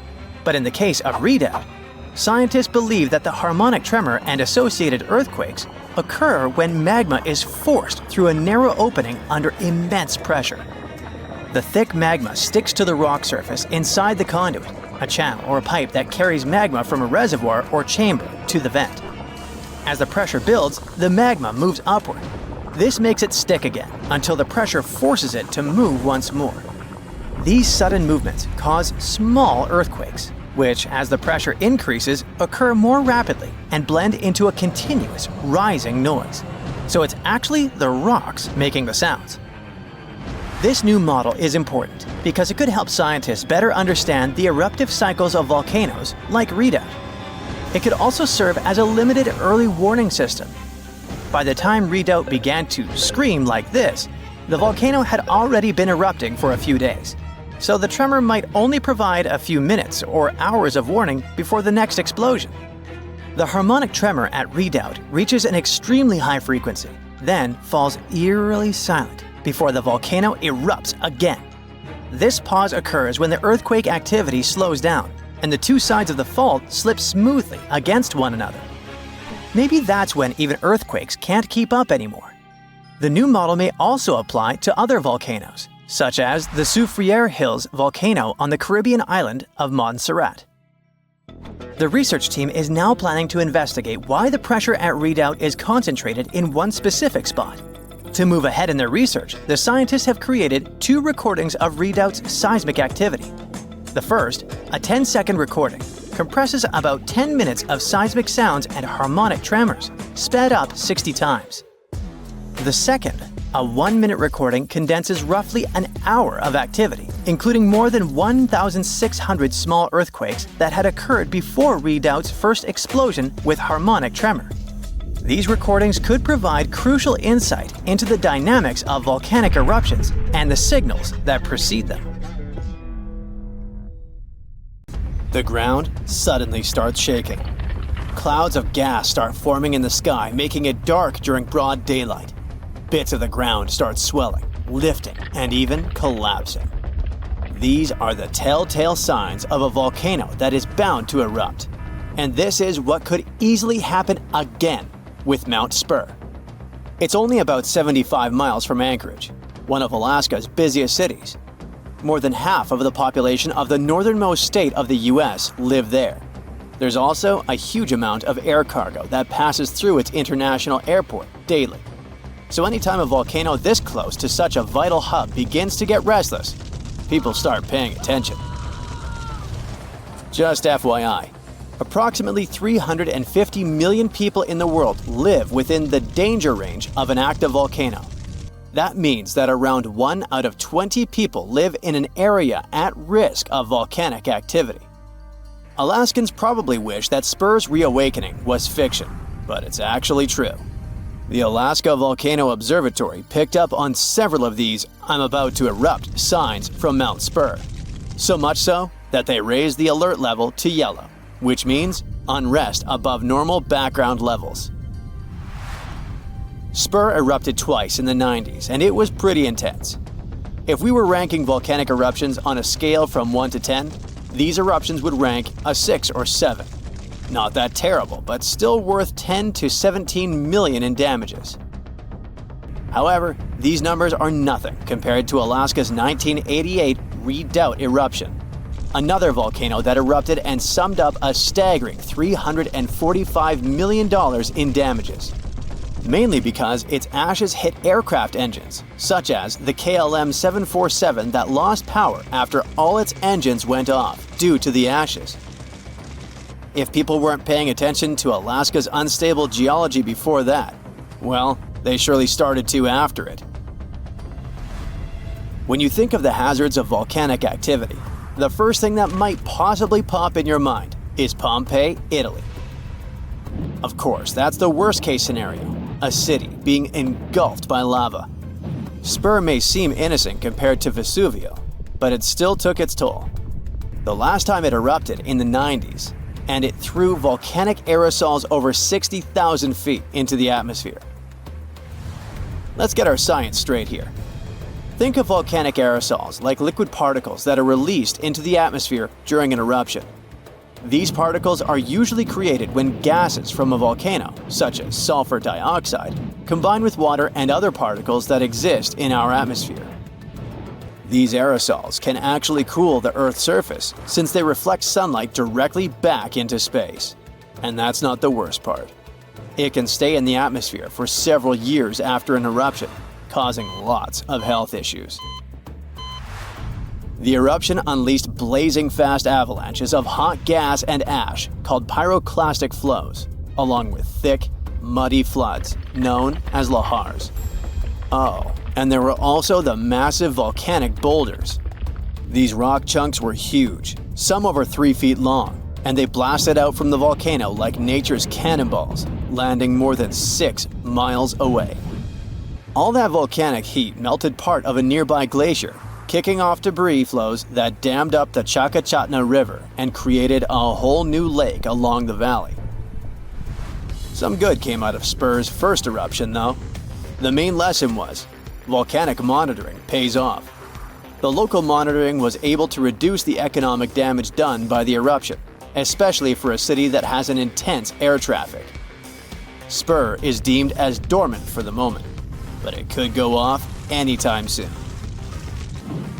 But in the case of Redoubt, scientists believe that the harmonic tremor and associated earthquakes occur when magma is forced through a narrow opening under immense pressure. The thick magma sticks to the rock surface inside the conduit, a channel or a pipe that carries magma from a reservoir or chamber to the vent. As the pressure builds, the magma moves upward. This makes it stick again until the pressure forces it to move once more. These sudden movements cause small earthquakes, which, as the pressure increases, occur more rapidly and blend into a continuous rising noise. So it's actually the rocks making the sounds. This new model is important because it could help scientists better understand the eruptive cycles of volcanoes like Redoubt. It could also serve as a limited early warning system. By the time Redoubt began to scream like this, the volcano had already been erupting for a few days. So the tremor might only provide a few minutes or hours of warning before the next explosion. The harmonic tremor at Redoubt reaches an extremely high frequency, then falls eerily silent before the volcano erupts again. This pause occurs when the earthquake activity slows down and the two sides of the fault slip smoothly against one another. Maybe that's when even earthquakes can't keep up anymore. The new model may also apply to other volcanoes, such as the Soufriere Hills volcano on the Caribbean island of Montserrat. The research team is now planning to investigate why the pressure at Redoubt is concentrated in one specific spot. To move ahead in their research, the scientists have created 2 recordings of Redoubt's seismic activity. The first, a 10-second recording, compresses about 10 minutes of seismic sounds and harmonic tremors, sped up 60 times. The second, a 1-minute recording, condenses roughly an hour of activity, including more than 1,600 small earthquakes that had occurred before Redoubt's first explosion with harmonic tremor. These recordings could provide crucial insight into the dynamics of volcanic eruptions and the signals that precede them. The ground suddenly starts shaking. Clouds of gas start forming in the sky, making it dark during broad daylight. Bits of the ground start swelling, lifting, and even collapsing. These are the telltale signs of a volcano that is bound to erupt. And this is what could easily happen again with Mount Spur. It's only about 75 miles from Anchorage, one of Alaska's busiest cities. More than half of the population of the northernmost state of the US live there. There's also a huge amount of air cargo that passes through its international airport daily. So anytime a volcano this close to such a vital hub begins to get restless, people start paying attention. Just FYI, approximately 350 million people in the world live within the danger range of an active volcano. That means that around 1 out of 20 people live in an area at risk of volcanic activity. Alaskans probably wish that Spur's reawakening was fiction, but it's actually true. The Alaska Volcano Observatory picked up on several of these "I'm about to erupt" signs from Mount Spur. So much so that they raised the alert level to yellow, which means unrest above normal background levels. Spur erupted twice in the 90s, and it was pretty intense. If we were ranking volcanic eruptions on a scale from 1 to 10, these eruptions would rank a 6 or 7. Not that terrible, but still worth 10 to 17 million in damages. However, these numbers are nothing compared to Alaska's 1988 Redoubt eruption, another volcano that erupted and summed up a staggering $345 million in damages. Mainly because its ashes hit aircraft engines, such as the KLM 747 that lost power after all its engines went off due to the ashes. If people weren't paying attention to Alaska's unstable geology before that, well, they surely started to after it. When you think of the hazards of volcanic activity, the first thing that might possibly pop in your mind is Pompeii, Italy. Of course, that's the worst-case scenario, a city being engulfed by lava. Spur may seem innocent compared to Vesuvio, but it still took its toll. The last time it erupted in the 90s, and it threw volcanic aerosols over 60,000 feet into the atmosphere. Let's get our science straight here. Think of volcanic aerosols like liquid particles that are released into the atmosphere during an eruption. These particles are usually created when gases from a volcano, such as sulfur dioxide, combine with water and other particles that exist in our atmosphere. These aerosols can actually cool the Earth's surface since they reflect sunlight directly back into space. And that's not the worst part. It can stay in the atmosphere for several years after an eruption, causing lots of health issues. The eruption unleashed blazing fast avalanches of hot gas and ash called pyroclastic flows, along with thick, muddy floods known as lahars. Oh, and there were also the massive volcanic boulders. These rock chunks were huge, some over 3 feet long, and they blasted out from the volcano like nature's cannonballs, landing more than 6 miles away. All that volcanic heat melted part of a nearby glacier, kicking off debris flows that dammed up the Chakachatna River and created a whole new lake along the valley. Some good came out of Spur's first eruption, though. The main lesson was, volcanic monitoring pays off. The local monitoring was able to reduce the economic damage done by the eruption, especially for a city that has an intense air traffic. Spur is deemed as dormant for the moment, but it could go off anytime soon.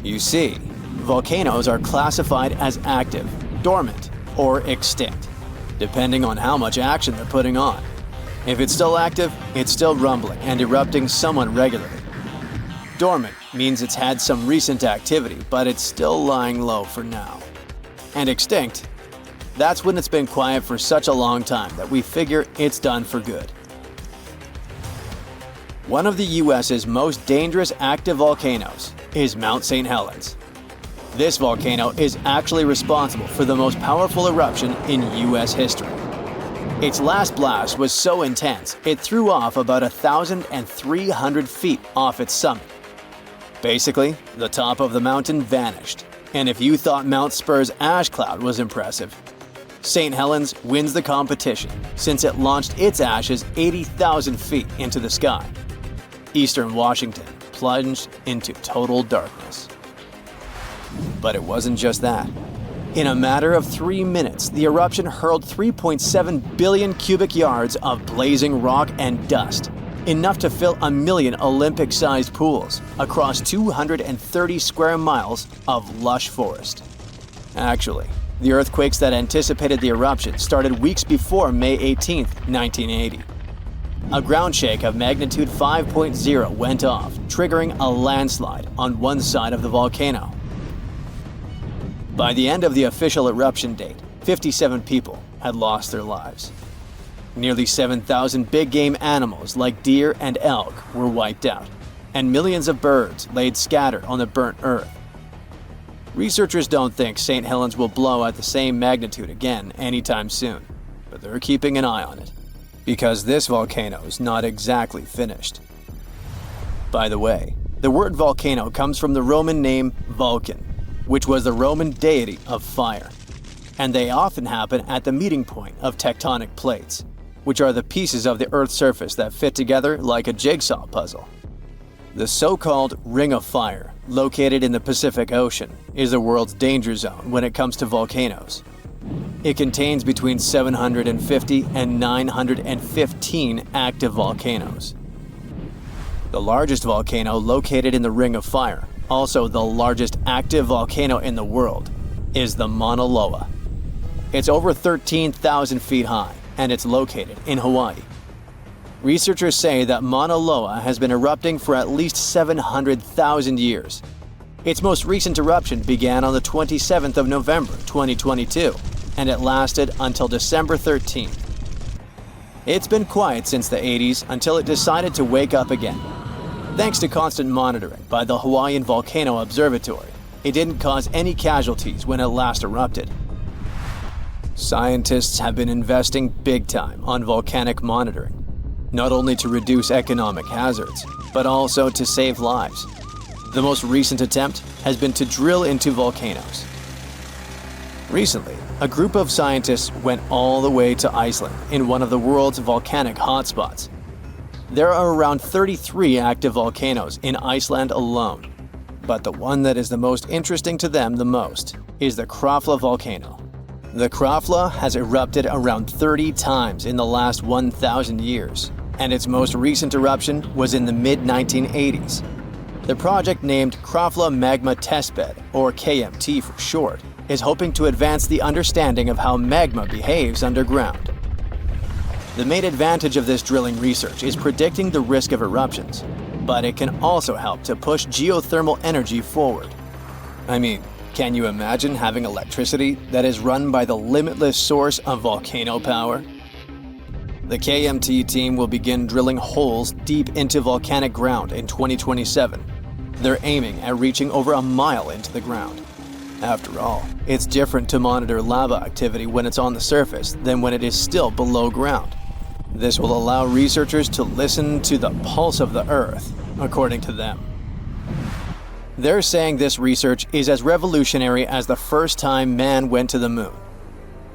You see, volcanoes are classified as active, dormant, or extinct, depending on how much action they're putting on. If it's still active, it's still rumbling and erupting somewhat regularly. Dormant means it's had some recent activity, but it's still lying low for now. And extinct, that's when it's been quiet for such a long time that we figure it's done for good. One of the US's most dangerous active volcanoes is Mount St. Helens. This volcano is actually responsible for the most powerful eruption in US history. Its last blast was so intense, it threw off about 1,300 feet off its summit. Basically, the top of the mountain vanished, and if you thought Mount Spur's ash cloud was impressive, St. Helens wins the competition since it launched its ashes 80,000 feet into the sky. Eastern Washington plunged into total darkness. But it wasn't just that. In a matter of 3 minutes, the eruption hurled 3.7 billion cubic yards of blazing rock and dust, enough to fill 1 million Olympic-sized pools across 230 square miles of lush forest. Actually, the earthquakes that anticipated the eruption started weeks before May 18, 1980. A ground shake of magnitude 5.0 went off, triggering a landslide on one side of the volcano. By the end of the official eruption date, 57 people had lost their lives. Nearly 7,000 big game animals like deer and elk were wiped out, and millions of birds laid scattered on the burnt earth. Researchers don't think St. Helens will blow at the same magnitude again anytime soon, but they're keeping an eye on it, because this volcano is not exactly finished. By the way, the word volcano comes from the Roman name Vulcan, which was the Roman deity of fire, and they often happen at the meeting point of tectonic plates, which are the pieces of the Earth's surface that fit together like a jigsaw puzzle. The so-called Ring of Fire, located in the Pacific Ocean, is the world's danger zone when it comes to volcanoes. It contains between 750 and 915 active volcanoes. The largest volcano located in the Ring of Fire, also the largest active volcano in the world, is the Mauna Loa. It's over 13,000 feet high, and it's located in Hawaii. Researchers say that Mauna Loa has been erupting for at least 700,000 years. Its most recent eruption began on the 27th of November 2022, and it lasted until December 13th. It's been quiet since the 80s until it decided to wake up again. Thanks to constant monitoring by the Hawaiian Volcano Observatory, it didn't cause any casualties when it last erupted. Scientists have been investing big time on volcanic monitoring, not only to reduce economic hazards, but also to save lives. The most recent attempt has been to drill into volcanoes. Recently, a group of scientists went all the way to Iceland in one of the world's volcanic hotspots. There are around 33 active volcanoes in Iceland alone, but the one that is the most interesting to them the most is the Katla volcano. The Katla has erupted around 30 times in the last 1,000 years, and its most recent eruption was in the mid-1980s. The project, named Krafla Magma Testbed, or KMT for short, is hoping to advance the understanding of how magma behaves underground. The main advantage of this drilling research is predicting the risk of eruptions, but it can also help to push geothermal energy forward. I mean, can you imagine having electricity that is run by the limitless source of volcano power? The KMT team will begin drilling holes deep into volcanic ground in 2027. They're aiming at reaching over a mile into the ground. After all, it's different to monitor lava activity when it's on the surface than when it is still below ground. This will allow researchers to listen to the pulse of the Earth, according to them. They're saying this research is as revolutionary as the first time man went to the moon.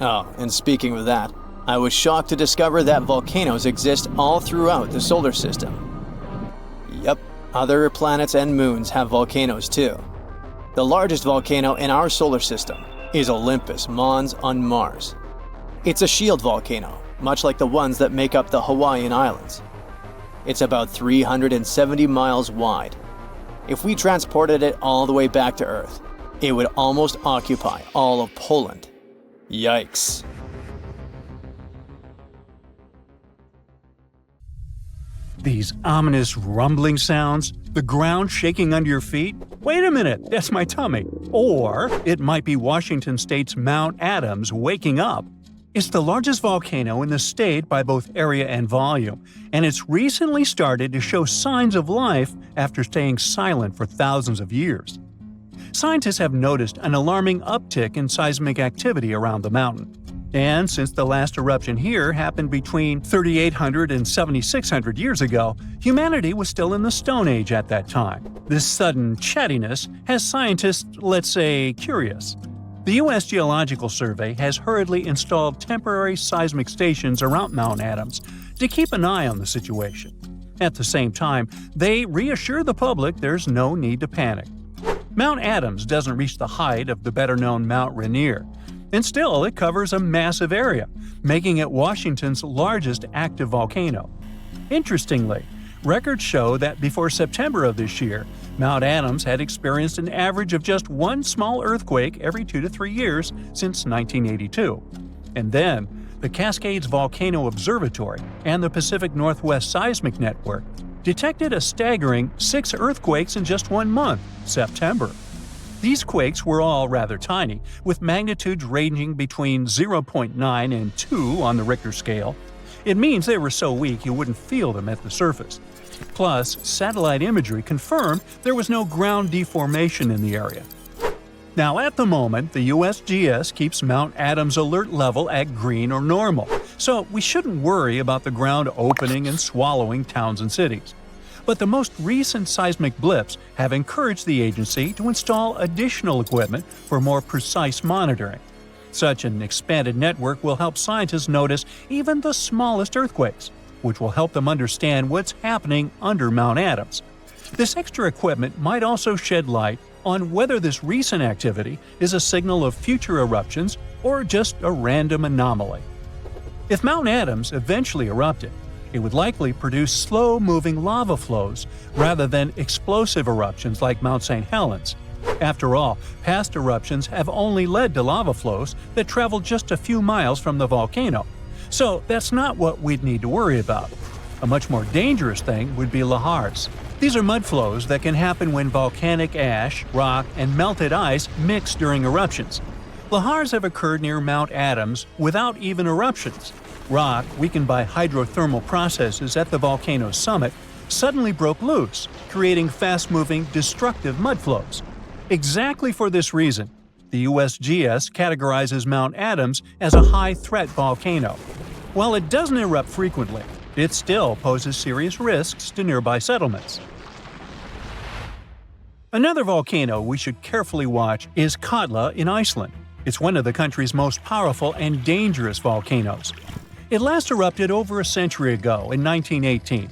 Oh, and speaking of that, I was shocked to discover that volcanoes exist all throughout the solar system. Yep, other planets and moons have volcanoes too. The largest volcano in our solar system is Olympus Mons on Mars. It's a shield volcano, much like the ones that make up the Hawaiian Islands. It's about 370 miles wide. If we transported it all the way back to Earth, it would almost occupy all of Poland. Yikes. These ominous rumbling sounds, the ground shaking under your feet. Wait a minute, that's my tummy. Or it might be Washington State's Mount Adams waking up. It's the largest volcano in the state by both area and volume, and it's recently started to show signs of life after staying silent for thousands of years. Scientists have noticed an alarming uptick in seismic activity around the mountain. And since the last eruption here happened between 3,800 and 7,600 years ago, humanity was still in the Stone Age at that time. This sudden chattiness has scientists, let's say, curious. The U.S. Geological Survey has hurriedly installed temporary seismic stations around Mount Adams to keep an eye on the situation. At the same time, they reassure the public there's no need to panic. Mount Adams doesn't reach the height of the better-known Mount Rainier, and still it covers a massive area, making it Washington's largest active volcano. Interestingly, records show that before September of this year, Mount Adams had experienced an average of just one small earthquake every 2 to 3 years since 1982. And then, the Cascades Volcano Observatory and the Pacific Northwest Seismic Network detected a staggering 6 earthquakes in just 1 month, September. These quakes were all rather tiny, with magnitudes ranging between 0.9 and 2 on the Richter scale. It means they were so weak you wouldn't feel them at the surface. Plus, satellite imagery confirmed there was no ground deformation in the area. Now, at the moment, the USGS keeps Mount Adams' alert level at green or normal, so we shouldn't worry about the ground opening and swallowing towns and cities. But the most recent seismic blips have encouraged the agency to install additional equipment for more precise monitoring. Such an expanded network will help scientists notice even the smallest earthquakes, which will help them understand what's happening under Mount Adams. This extra equipment might also shed light on whether this recent activity is a signal of future eruptions or just a random anomaly. If Mount Adams eventually erupted, it would likely produce slow-moving lava flows rather than explosive eruptions like Mount St. Helens. After all, past eruptions have only led to lava flows that travel just a few miles from the volcano, so that's not what we'd need to worry about. A much more dangerous thing would be lahars. These are mud flows that can happen when volcanic ash, rock, and melted ice mix during eruptions. Lahars have occurred near Mount Adams without even eruptions. Rock, weakened by hydrothermal processes at the volcano's summit, suddenly broke loose, creating fast-moving, destructive mud flows. Exactly for this reason, the USGS categorizes Mount Adams as a high-threat volcano. While it doesn't erupt frequently, it still poses serious risks to nearby settlements. Another volcano we should carefully watch is Katla in Iceland. It's one of the country's most powerful and dangerous volcanoes. It last erupted over a century ago in 1918,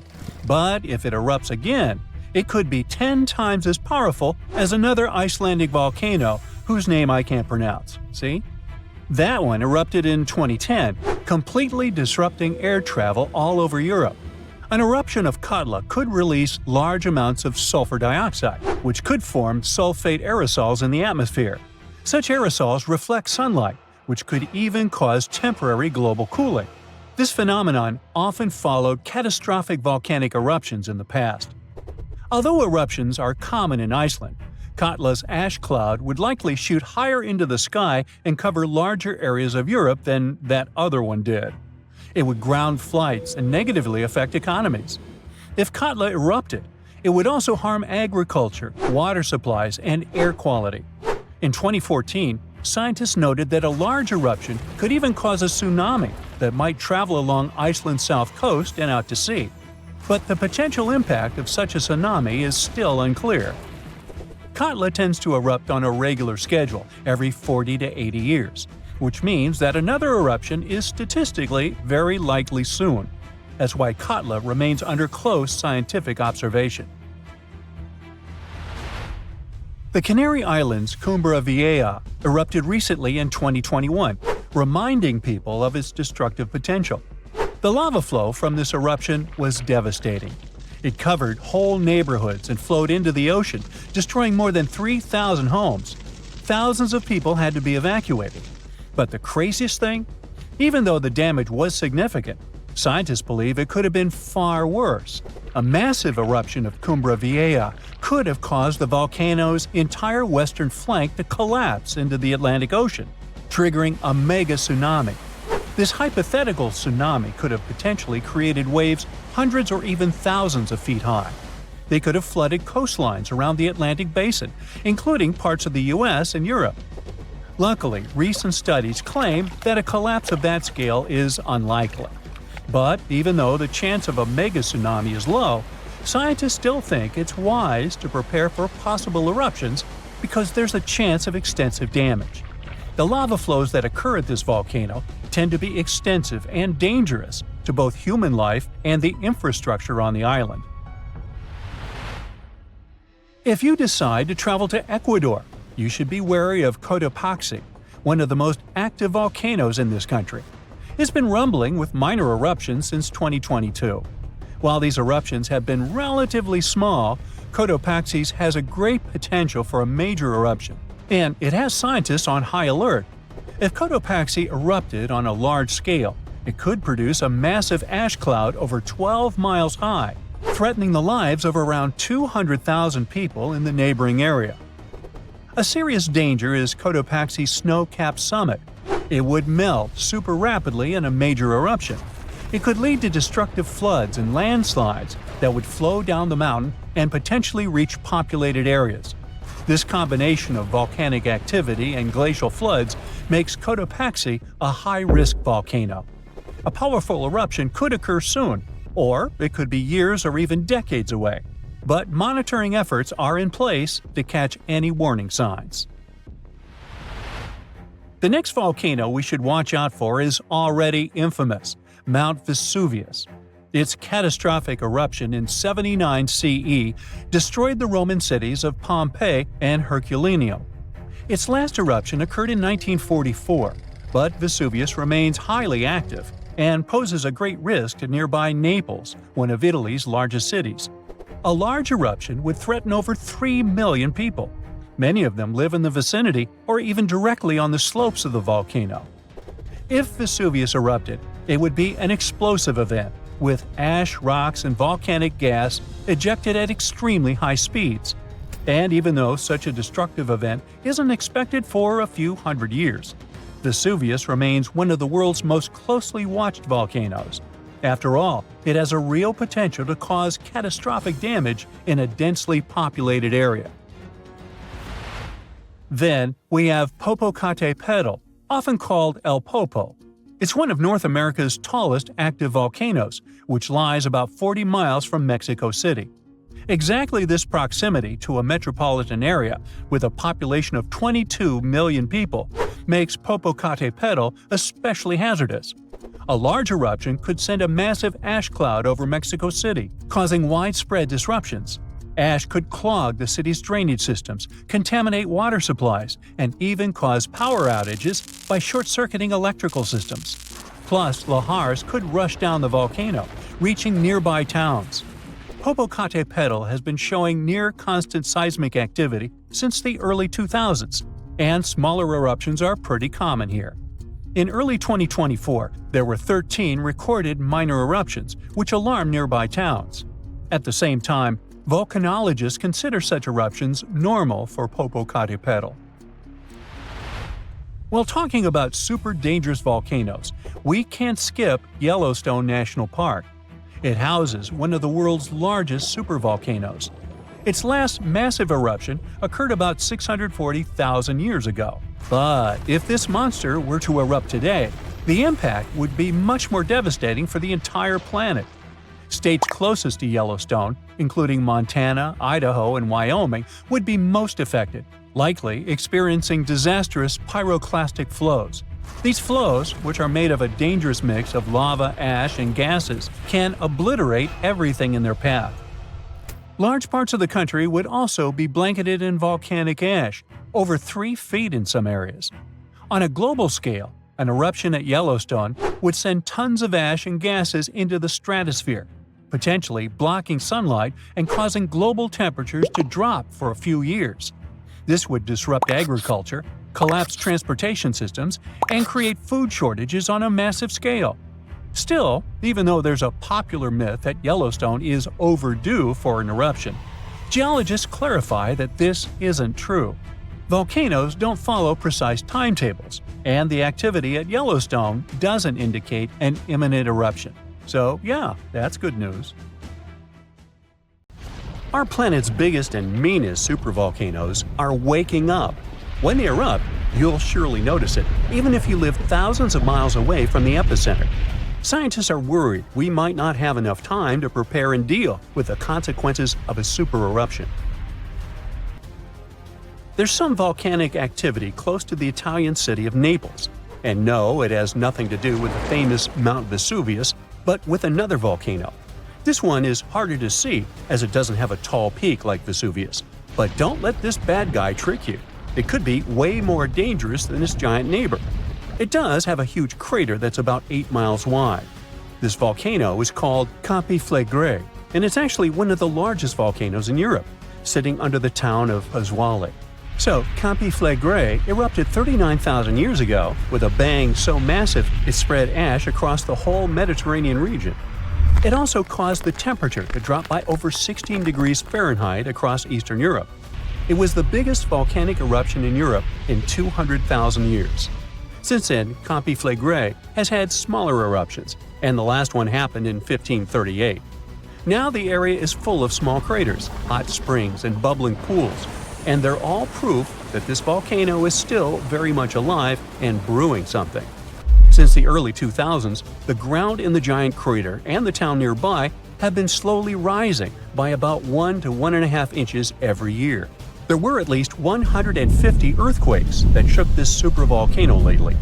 but if it erupts again, it could be 10 times as powerful as another Icelandic volcano whose name I can't pronounce. See? That one erupted in 2010, completely disrupting air travel all over Europe. An eruption of Katla could release large amounts of sulfur dioxide, which could form sulfate aerosols in the atmosphere. Such aerosols reflect sunlight, which could even cause temporary global cooling. This phenomenon often followed catastrophic volcanic eruptions in the past. Although eruptions are common in Iceland, Katla's ash cloud would likely shoot higher into the sky and cover larger areas of Europe than that other one did. It would ground flights and negatively affect economies. If Katla erupted, it would also harm agriculture, water supplies, and air quality. In 2014, scientists noted that a large eruption could even cause a tsunami that might travel along Iceland's south coast and out to sea. But the potential impact of such a tsunami is still unclear. Katla tends to erupt on a regular schedule every 40 to 80 years, which means that another eruption is statistically very likely soon. That's why Katla remains under close scientific observation. The Canary Islands' Cumbre Vieja erupted recently in 2021, reminding people of its destructive potential. The lava flow from this eruption was devastating. It covered whole neighborhoods and flowed into the ocean, destroying more than 3,000 homes. Thousands of people had to be evacuated. But the craziest thing? Even though the damage was significant, scientists believe it could have been far worse. A massive eruption of Cumbre Vieja could have caused the volcano's entire western flank to collapse into the Atlantic Ocean, triggering a mega tsunami. This hypothetical tsunami could have potentially created waves hundreds or even thousands of feet high. They could have flooded coastlines around the Atlantic basin, including parts of the US and Europe. Luckily, recent studies claim that a collapse of that scale is unlikely. But even though the chance of a mega tsunami is low, scientists still think it's wise to prepare for possible eruptions because there's a chance of extensive damage. The lava flows that occur at this volcano tend to be extensive and dangerous to both human life and the infrastructure on the island. If you decide to travel to Ecuador, you should be wary of Cotopaxi, one of the most active volcanoes in this country. It's been rumbling with minor eruptions since 2022. While these eruptions have been relatively small, Cotopaxi has a great potential for a major eruption, and it has scientists on high alert. If Cotopaxi erupted on a large scale, it could produce a massive ash cloud over 12 miles high, threatening the lives of around 200,000 people in the neighboring area. A serious danger is Cotopaxi's snow-capped summit. It would melt super rapidly in a major eruption. It could lead to destructive floods and landslides that would flow down the mountain and potentially reach populated areas. This combination of volcanic activity and glacial floods makes Cotopaxi a high-risk volcano. A powerful eruption could occur soon, or it could be years or even decades away. But monitoring efforts are in place to catch any warning signs. The next volcano we should watch out for is already infamous, Mount Vesuvius. Its catastrophic eruption in 79 CE destroyed the Roman cities of Pompeii and Herculaneum. Its last eruption occurred in 1944, but Vesuvius remains highly active and poses a great risk to nearby Naples, one of Italy's largest cities. A large eruption would threaten over 3 million people. Many of them live in the vicinity or even directly on the slopes of the volcano. If Vesuvius erupted, it would be an explosive event, with ash, rocks, and volcanic gas ejected at extremely high speeds. And even though such a destructive event isn't expected for a few hundred years, Vesuvius remains one of the world's most closely watched volcanoes. After all, it has a real potential to cause catastrophic damage in a densely populated area. Then we have Popocatépetl, often called El Popo. It's one of North America's tallest active volcanoes, which lies about 40 miles from Mexico City. Exactly this proximity to a metropolitan area with a population of 22 million people makes Popocatépetl especially hazardous. A large eruption could send a massive ash cloud over Mexico City, causing widespread disruptions. Ash could clog the city's drainage systems, contaminate water supplies, and even cause power outages by short-circuiting electrical systems. Plus, lahars could rush down the volcano, reaching nearby towns. Popocatépetl has been showing near-constant seismic activity since the early 2000s, and smaller eruptions are pretty common here. In early 2024, there were 13 recorded minor eruptions, which alarmed nearby towns. At the same time, volcanologists consider such eruptions normal for Popocatépetl. While talking about super dangerous volcanoes, we can't skip Yellowstone National Park. It houses one of the world's largest supervolcanoes. Its last massive eruption occurred about 640,000 years ago. But if this monster were to erupt today, the impact would be much more devastating for the entire planet. States closest to Yellowstone, including Montana, Idaho, and Wyoming, would be most affected, likely experiencing disastrous pyroclastic flows. These flows, which are made of a dangerous mix of lava, ash, and gases, can obliterate everything in their path. Large parts of the country would also be blanketed in volcanic ash, over 3 feet in some areas. On a global scale, an eruption at Yellowstone would send tons of ash and gases into the stratosphere, potentially blocking sunlight and causing global temperatures to drop for a few years. This would disrupt agriculture, collapse transportation systems, and create food shortages on a massive scale. Still, even though there's a popular myth that Yellowstone is overdue for an eruption, geologists clarify that this isn't true. Volcanoes don't follow precise timetables, and the activity at Yellowstone doesn't indicate an imminent eruption. So yeah, that's good news. Our planet's biggest and meanest supervolcanoes are waking up. When they erupt, you'll surely notice it, even if you live thousands of miles away from the epicenter. Scientists are worried we might not have enough time to prepare and deal with the consequences of a super eruption. There's some volcanic activity close to the Italian city of Naples. And no, it has nothing to do with the famous Mount Vesuvius, but with another volcano. This one is harder to see as it doesn't have a tall peak like Vesuvius. But don't let this bad guy trick you. It could be way more dangerous than its giant neighbor. It does have a huge crater that's about 8 miles wide. This volcano is called Campi Flegrei, and it's actually one of the largest volcanoes in Europe, sitting under the town of Assuali. So, Campi Flegrei erupted 39,000 years ago with a bang so massive it spread ash across the whole Mediterranean region. It also caused the temperature to drop by over 16 degrees Fahrenheit across Eastern Europe. It was the biggest volcanic eruption in Europe in 200,000 years. Since then, Campi Flegrei has had smaller eruptions, and the last one happened in 1538. Now the area is full of small craters, hot springs, and bubbling pools, and they're all proof that this volcano is still very much alive and brewing something. Since the early 2000s, the ground in the giant crater and the town nearby have been slowly rising by about 1 to 1.5 inches every year. There were at least 150 earthquakes that shook this supervolcano lately.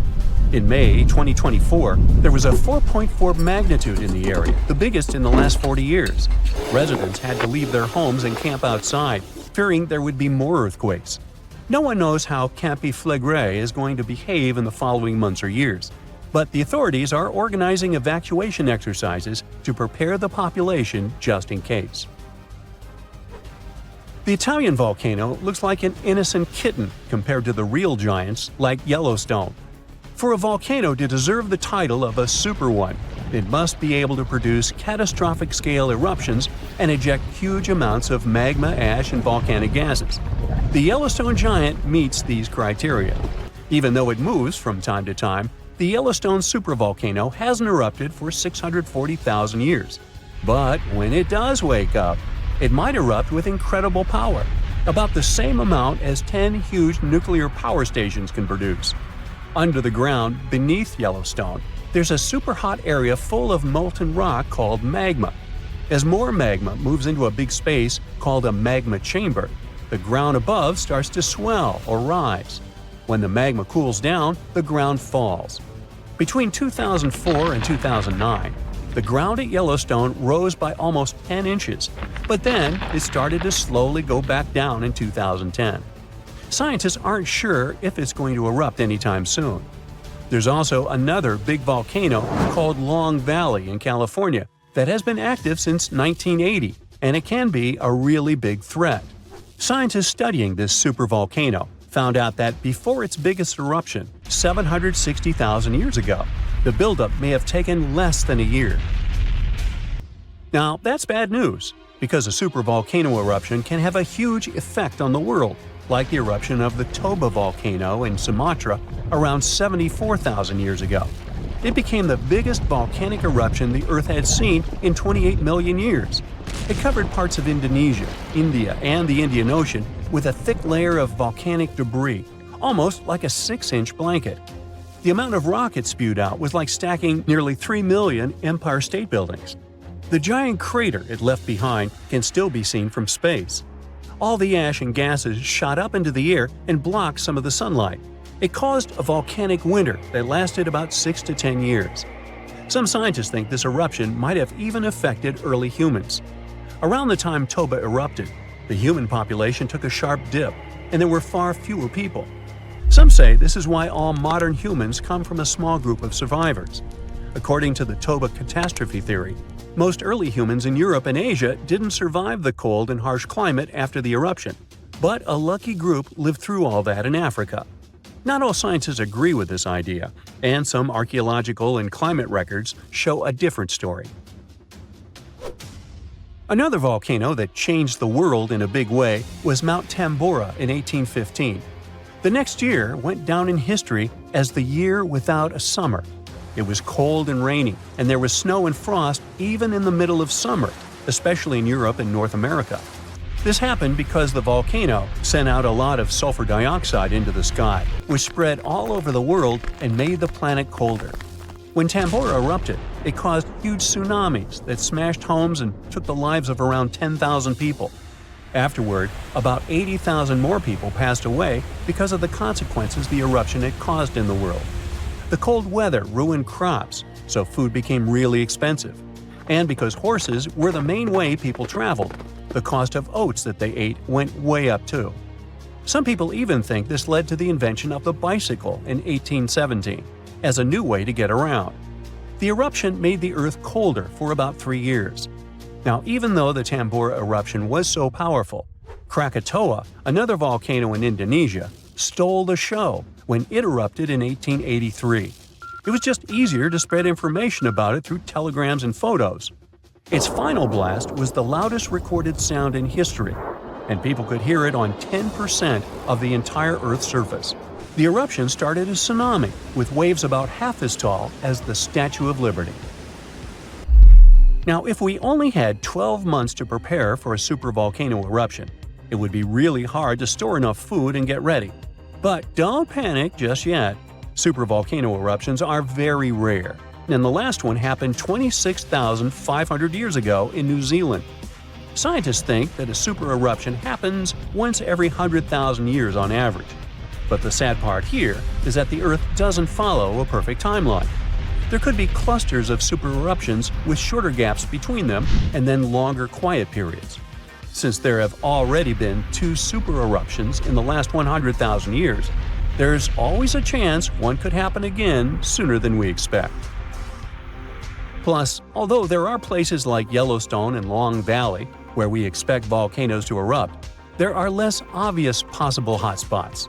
In May 2024, there was a 4.4 magnitude in the area, the biggest in the last 40 years. Residents had to leave their homes and camp outside, fearing there would be more earthquakes. No one knows how Campi Flegrei is going to behave in the following months or years, but the authorities are organizing evacuation exercises to prepare the population just in case. The Italian volcano looks like an innocent kitten compared to the real giants like Yellowstone. For a volcano to deserve the title of a super one, it must be able to produce catastrophic-scale eruptions and eject huge amounts of magma, ash, and volcanic gases. The Yellowstone giant meets these criteria. Even though it moves from time to time, the Yellowstone supervolcano hasn't erupted for 640,000 years. But when it does wake up, it might erupt with incredible power, about the same amount as 10 huge nuclear power stations can produce. Under the ground, beneath Yellowstone, there's a super hot area full of molten rock called magma. As more magma moves into a big space called a magma chamber, the ground above starts to swell or rise. When the magma cools down, the ground falls. Between 2004 and 2009, the ground at Yellowstone rose by almost 10 inches, but then it started to slowly go back down in 2010. Scientists aren't sure if it's going to erupt anytime soon. There's also another big volcano called Long Valley in California that has been active since 1980, and it can be a really big threat. Scientists studying this supervolcano found out that before its biggest eruption, 760,000 years ago, the buildup may have taken less than a year. Now, that's bad news, because a supervolcano eruption can have a huge effect on the world, like the eruption of the Toba volcano in Sumatra around 74,000 years ago. It became the biggest volcanic eruption the Earth had seen in 28 million years. It covered parts of Indonesia, India, and the Indian Ocean with a thick layer of volcanic debris, almost like a 6-inch blanket. The amount of rock it spewed out was like stacking nearly 3 million Empire State Buildings. The giant crater it left behind can still be seen from space. All the ash and gases shot up into the air and blocked some of the sunlight. It caused a volcanic winter that lasted about 6 to 10 years. Some scientists think this eruption might have even affected early humans. Around the time Toba erupted, the human population took a sharp dip, and there were far fewer people. Some say this is why all modern humans come from a small group of survivors. According to the Toba catastrophe theory, most early humans in Europe and Asia didn't survive the cold and harsh climate after the eruption, but a lucky group lived through all that in Africa. Not all scientists agree with this idea, and some archaeological and climate records show a different story. Another volcano that changed the world in a big way was Mount Tambora in 1815. The next year went down in history as the year without a summer. It was cold and rainy, and there was snow and frost even in the middle of summer, especially in Europe and North America. This happened because the volcano sent out a lot of sulfur dioxide into the sky, which spread all over the world and made the planet colder. When Tambora erupted, it caused huge tsunamis that smashed homes and took the lives of around 10,000 people. Afterward, about 80,000 more people passed away because of the consequences the eruption had caused in the world. The cold weather ruined crops, so food became really expensive. And because horses were the main way people traveled, the cost of oats that they ate went way up too. Some people even think this led to the invention of the bicycle in 1817 as a new way to get around. The eruption made the Earth colder for about 3 years. Now, even though the Tambora eruption was so powerful, Krakatoa, another volcano in Indonesia, stole the show when it erupted in 1883. It was just easier to spread information about it through telegrams and photos. Its final blast was the loudest recorded sound in history, and people could hear it on 10% of the entire Earth's surface. The eruption started a tsunami with waves about half as tall as the Statue of Liberty. Now, if we only had 12 months to prepare for a supervolcano eruption, it would be really hard to store enough food and get ready. But don't panic just yet. Supervolcano eruptions are very rare, and the last one happened 26,500 years ago in New Zealand. Scientists think that a super eruption happens once every 100,000 years on average. But the sad part here is that the Earth doesn't follow a perfect timeline. There could be clusters of super eruptions with shorter gaps between them and then longer quiet periods. Since there have already been 2 super eruptions in the last 100,000 years, there's always a chance one could happen again sooner than we expect. Plus, although there are places like Yellowstone and Long Valley where we expect volcanoes to erupt, there are less obvious possible hotspots.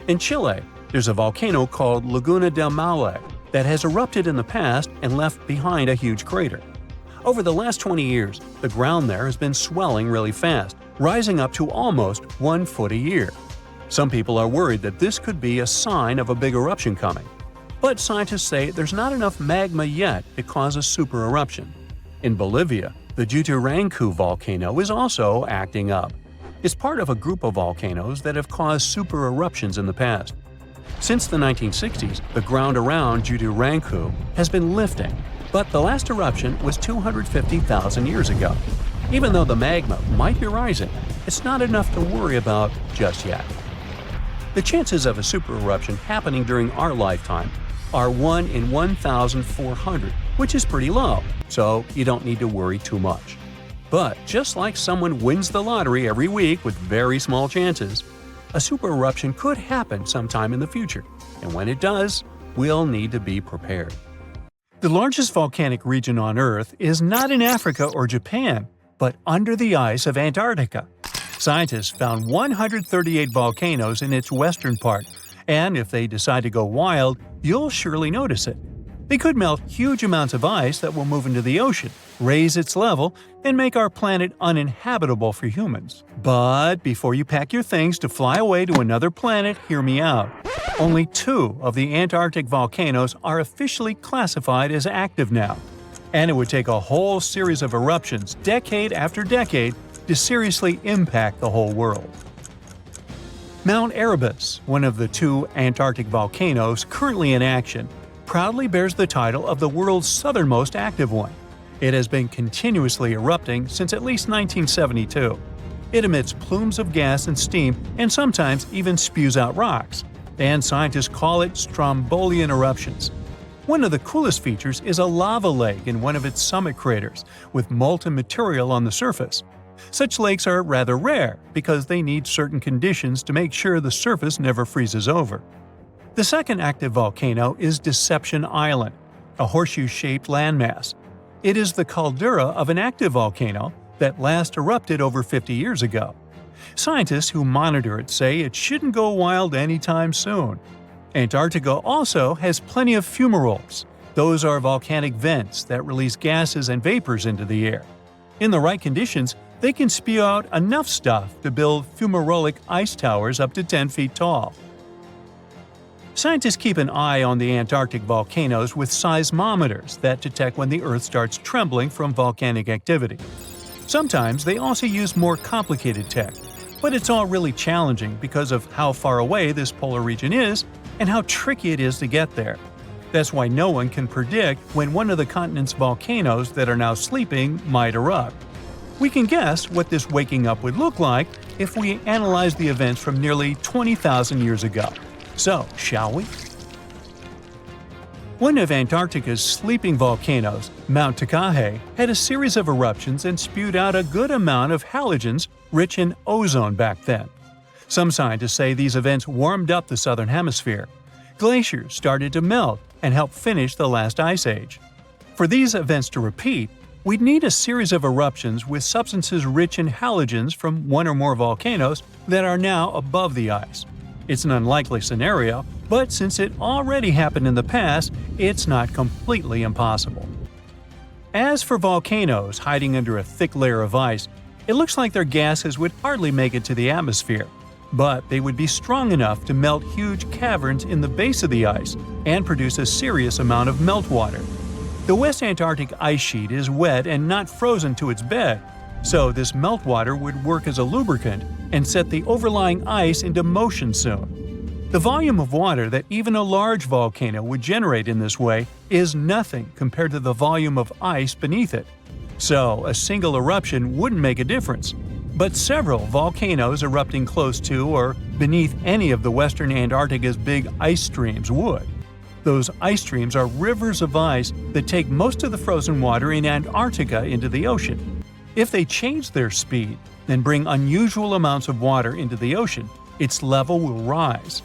In Chile, there's a volcano called Laguna del Maule that has erupted in the past and left behind a huge crater. Over the last 20 years, the ground there has been swelling really fast, rising up to almost 1 foot a year. Some people are worried that this could be a sign of a big eruption coming. But scientists say there's not enough magma yet to cause a super eruption. In Bolivia, the Rangelia volcano is also acting up. It's part of a group of volcanoes that have caused super eruptions in the past. Since the 1960s, the ground around Rangelia has been lifting, but the last eruption was 250,000 years ago. Even though the magma might be rising, it's not enough to worry about just yet. The chances of a super eruption happening during our lifetime are 1 in 1,400, which is pretty low, so you don't need to worry too much. But just like someone wins the lottery every week with very small chances, a super eruption could happen sometime in the future, and when it does, we'll need to be prepared. The largest volcanic region on Earth is not in Africa or Japan, but under the ice of Antarctica. Scientists found 138 volcanoes in its western part, and if they decide to go wild, you'll surely notice it. They could melt huge amounts of ice that will move into the ocean, raise its level, and make our planet uninhabitable for humans. But before you pack your things to fly away to another planet, hear me out. Only 2 of the Antarctic volcanoes are officially classified as active now. And it would take a whole series of eruptions, decade after decade, to seriously impact the whole world. Mount Erebus, one of the 2 Antarctic volcanoes currently in action, proudly bears the title of the world's southernmost active one. It has been continuously erupting since at least 1972. It emits plumes of gas and steam and sometimes even spews out rocks, and scientists call it strombolian eruptions. One of the coolest features is a lava lake in one of its summit craters, with molten material on the surface. Such lakes are rather rare because they need certain conditions to make sure the surface never freezes over. The second active volcano is Deception Island, a horseshoe-shaped landmass. It is the caldera of an active volcano that last erupted over 50 years ago. Scientists who monitor it say it shouldn't go wild anytime soon. Antarctica also has plenty of fumaroles. Those are volcanic vents that release gases and vapors into the air. In the right conditions, they can spew out enough stuff to build fumarolic ice towers up to 10 feet tall. Scientists keep an eye on the Antarctic volcanoes with seismometers that detect when the Earth starts trembling from volcanic activity. Sometimes they also use more complicated tech, but it's all really challenging because of how far away this polar region is and how tricky it is to get there. That's why no one can predict when one of the continent's volcanoes that are now sleeping might erupt. We can guess what this waking up would look like if we analyze the events from nearly 20,000 years ago. So, shall we? One of Antarctica's sleeping volcanoes, Mount Takahe, had a series of eruptions and spewed out a good amount of halogens rich in ozone back then. Some scientists say these events warmed up the southern hemisphere. Glaciers started to melt and help finish the last ice age. For these events to repeat, we'd need a series of eruptions with substances rich in halogens from one or more volcanoes that are now above the ice. It's an unlikely scenario, but since it already happened in the past, it's not completely impossible. As for volcanoes hiding under a thick layer of ice, it looks like their gases would hardly make it to the atmosphere, but they would be strong enough to melt huge caverns in the base of the ice and produce a serious amount of meltwater. The West Antarctic ice sheet is wet and not frozen to its bed, so this meltwater would work as a lubricant and set the overlying ice into motion soon. The volume of water that even a large volcano would generate in this way is nothing compared to the volume of ice beneath it. So, a single eruption wouldn't make a difference. But several volcanoes erupting close to or beneath any of the western Antarctica's big ice streams would. Those ice streams are rivers of ice that take most of the frozen water in Antarctica into the ocean. If they change their speed and bring unusual amounts of water into the ocean, its level will rise.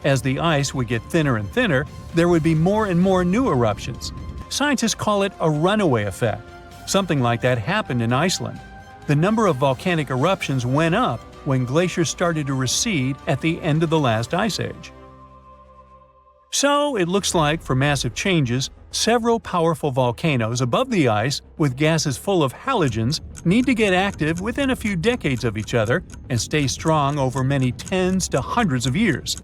As the ice would get thinner and thinner, there would be more and more new eruptions. Scientists call it a runaway effect. Something like that happened in Iceland. The number of volcanic eruptions went up when glaciers started to recede at the end of the last ice age. So, it looks like, for massive changes, several powerful volcanoes above the ice with gases full of halogens need to get active within a few decades of each other and stay strong over many tens to hundreds of years.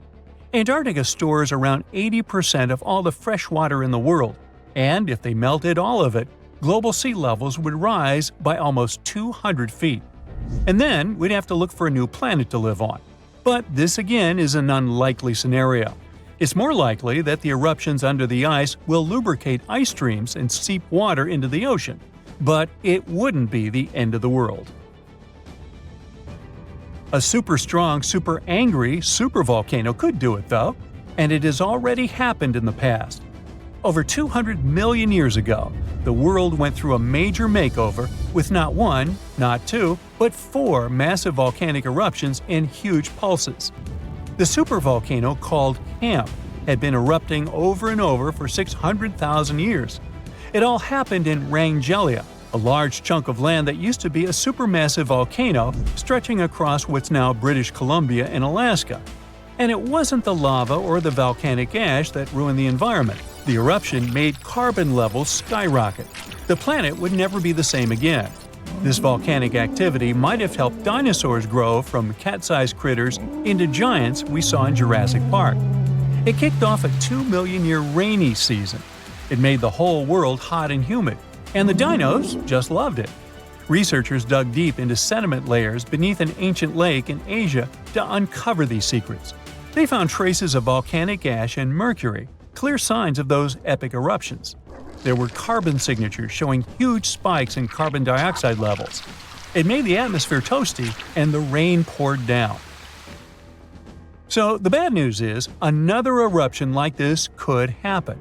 Antarctica stores around 80% of all the fresh water in the world, and if they melted all of it, global sea levels would rise by almost 200 feet. And then we'd have to look for a new planet to live on. But this again is an unlikely scenario. It's more likely that the eruptions under the ice will lubricate ice streams and seep water into the ocean, but it wouldn't be the end of the world. A super strong, super angry supervolcano could do it though, and it has already happened in the past. Over 200 million years ago, the world went through a major makeover with not one, not two, but 4 massive volcanic eruptions in huge pulses. The supervolcano called Camp had been erupting over and over for 600,000 years. It all happened in Rangelia, a large chunk of land that used to be a supermassive volcano stretching across what's now British Columbia and Alaska. And it wasn't the lava or the volcanic ash that ruined the environment. The eruption made carbon levels skyrocket. The planet would never be the same again. This volcanic activity might have helped dinosaurs grow from cat-sized critters into giants we saw in Jurassic Park. It kicked off a 2-million-year rainy season. It made the whole world hot and humid, and the dinos just loved it. Researchers dug deep into sediment layers beneath an ancient lake in Asia to uncover these secrets. They found traces of volcanic ash and mercury, clear signs of those epic eruptions. There were carbon signatures showing huge spikes in carbon dioxide levels. It made the atmosphere toasty, and the rain poured down. So the bad news is, another eruption like this could happen.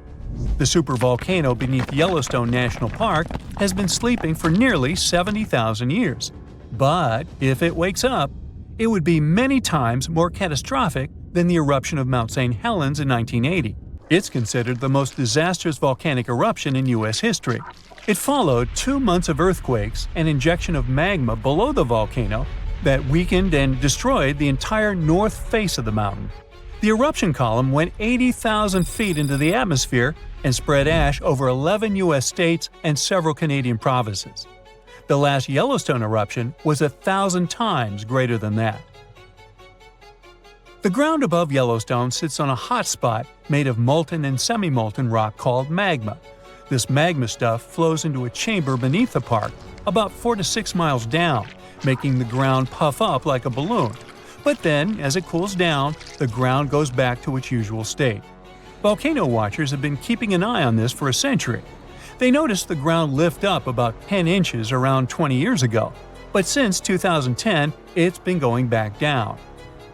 The supervolcano beneath Yellowstone National Park has been sleeping for nearly 70,000 years. But if it wakes up, it would be many times more catastrophic than the eruption of Mount St. Helens in 1980. It's considered the most disastrous volcanic eruption in U.S. history. It followed 2 months of earthquakes and injection of magma below the volcano that weakened and destroyed the entire north face of the mountain. The eruption column went 80,000 feet into the atmosphere and spread ash over 11 U.S. states and several Canadian provinces. The last Yellowstone eruption was 1,000 times greater than that. The ground above Yellowstone sits on a hot spot made of molten and semi-molten rock called magma. This magma stuff flows into a chamber beneath the park, about 4 to 6 miles down, making the ground puff up like a balloon. But then, as it cools down, the ground goes back to its usual state. Volcano watchers have been keeping an eye on this for a century. They noticed the ground lift up about 10 inches around 20 years ago, but since 2010, it's been going back down.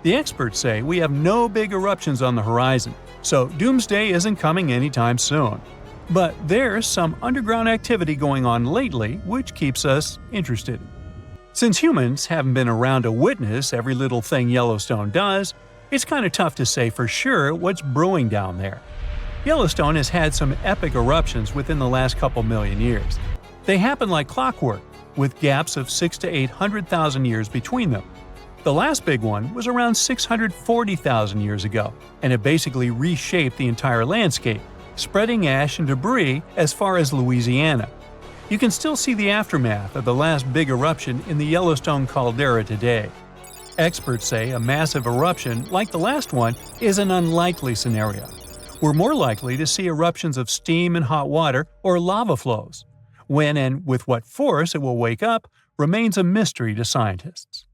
The experts say we have no big eruptions on the horizon, so doomsday isn't coming anytime soon. But there's some underground activity going on lately which keeps us interested. Since humans haven't been around to witness every little thing Yellowstone does, it's kind of tough to say for sure what's brewing down there. Yellowstone has had some epic eruptions within the last couple million years. They happen like clockwork, with gaps of 600,000 to 800,000 years between them. The last big one was around 640,000 years ago, and it basically reshaped the entire landscape, spreading ash and debris as far as Louisiana. You can still see the aftermath of the last big eruption in the Yellowstone caldera today. Experts say a massive eruption like the last one is an unlikely scenario. We're more likely to see eruptions of steam and hot water or lava flows. When and with what force it will wake up remains a mystery to scientists.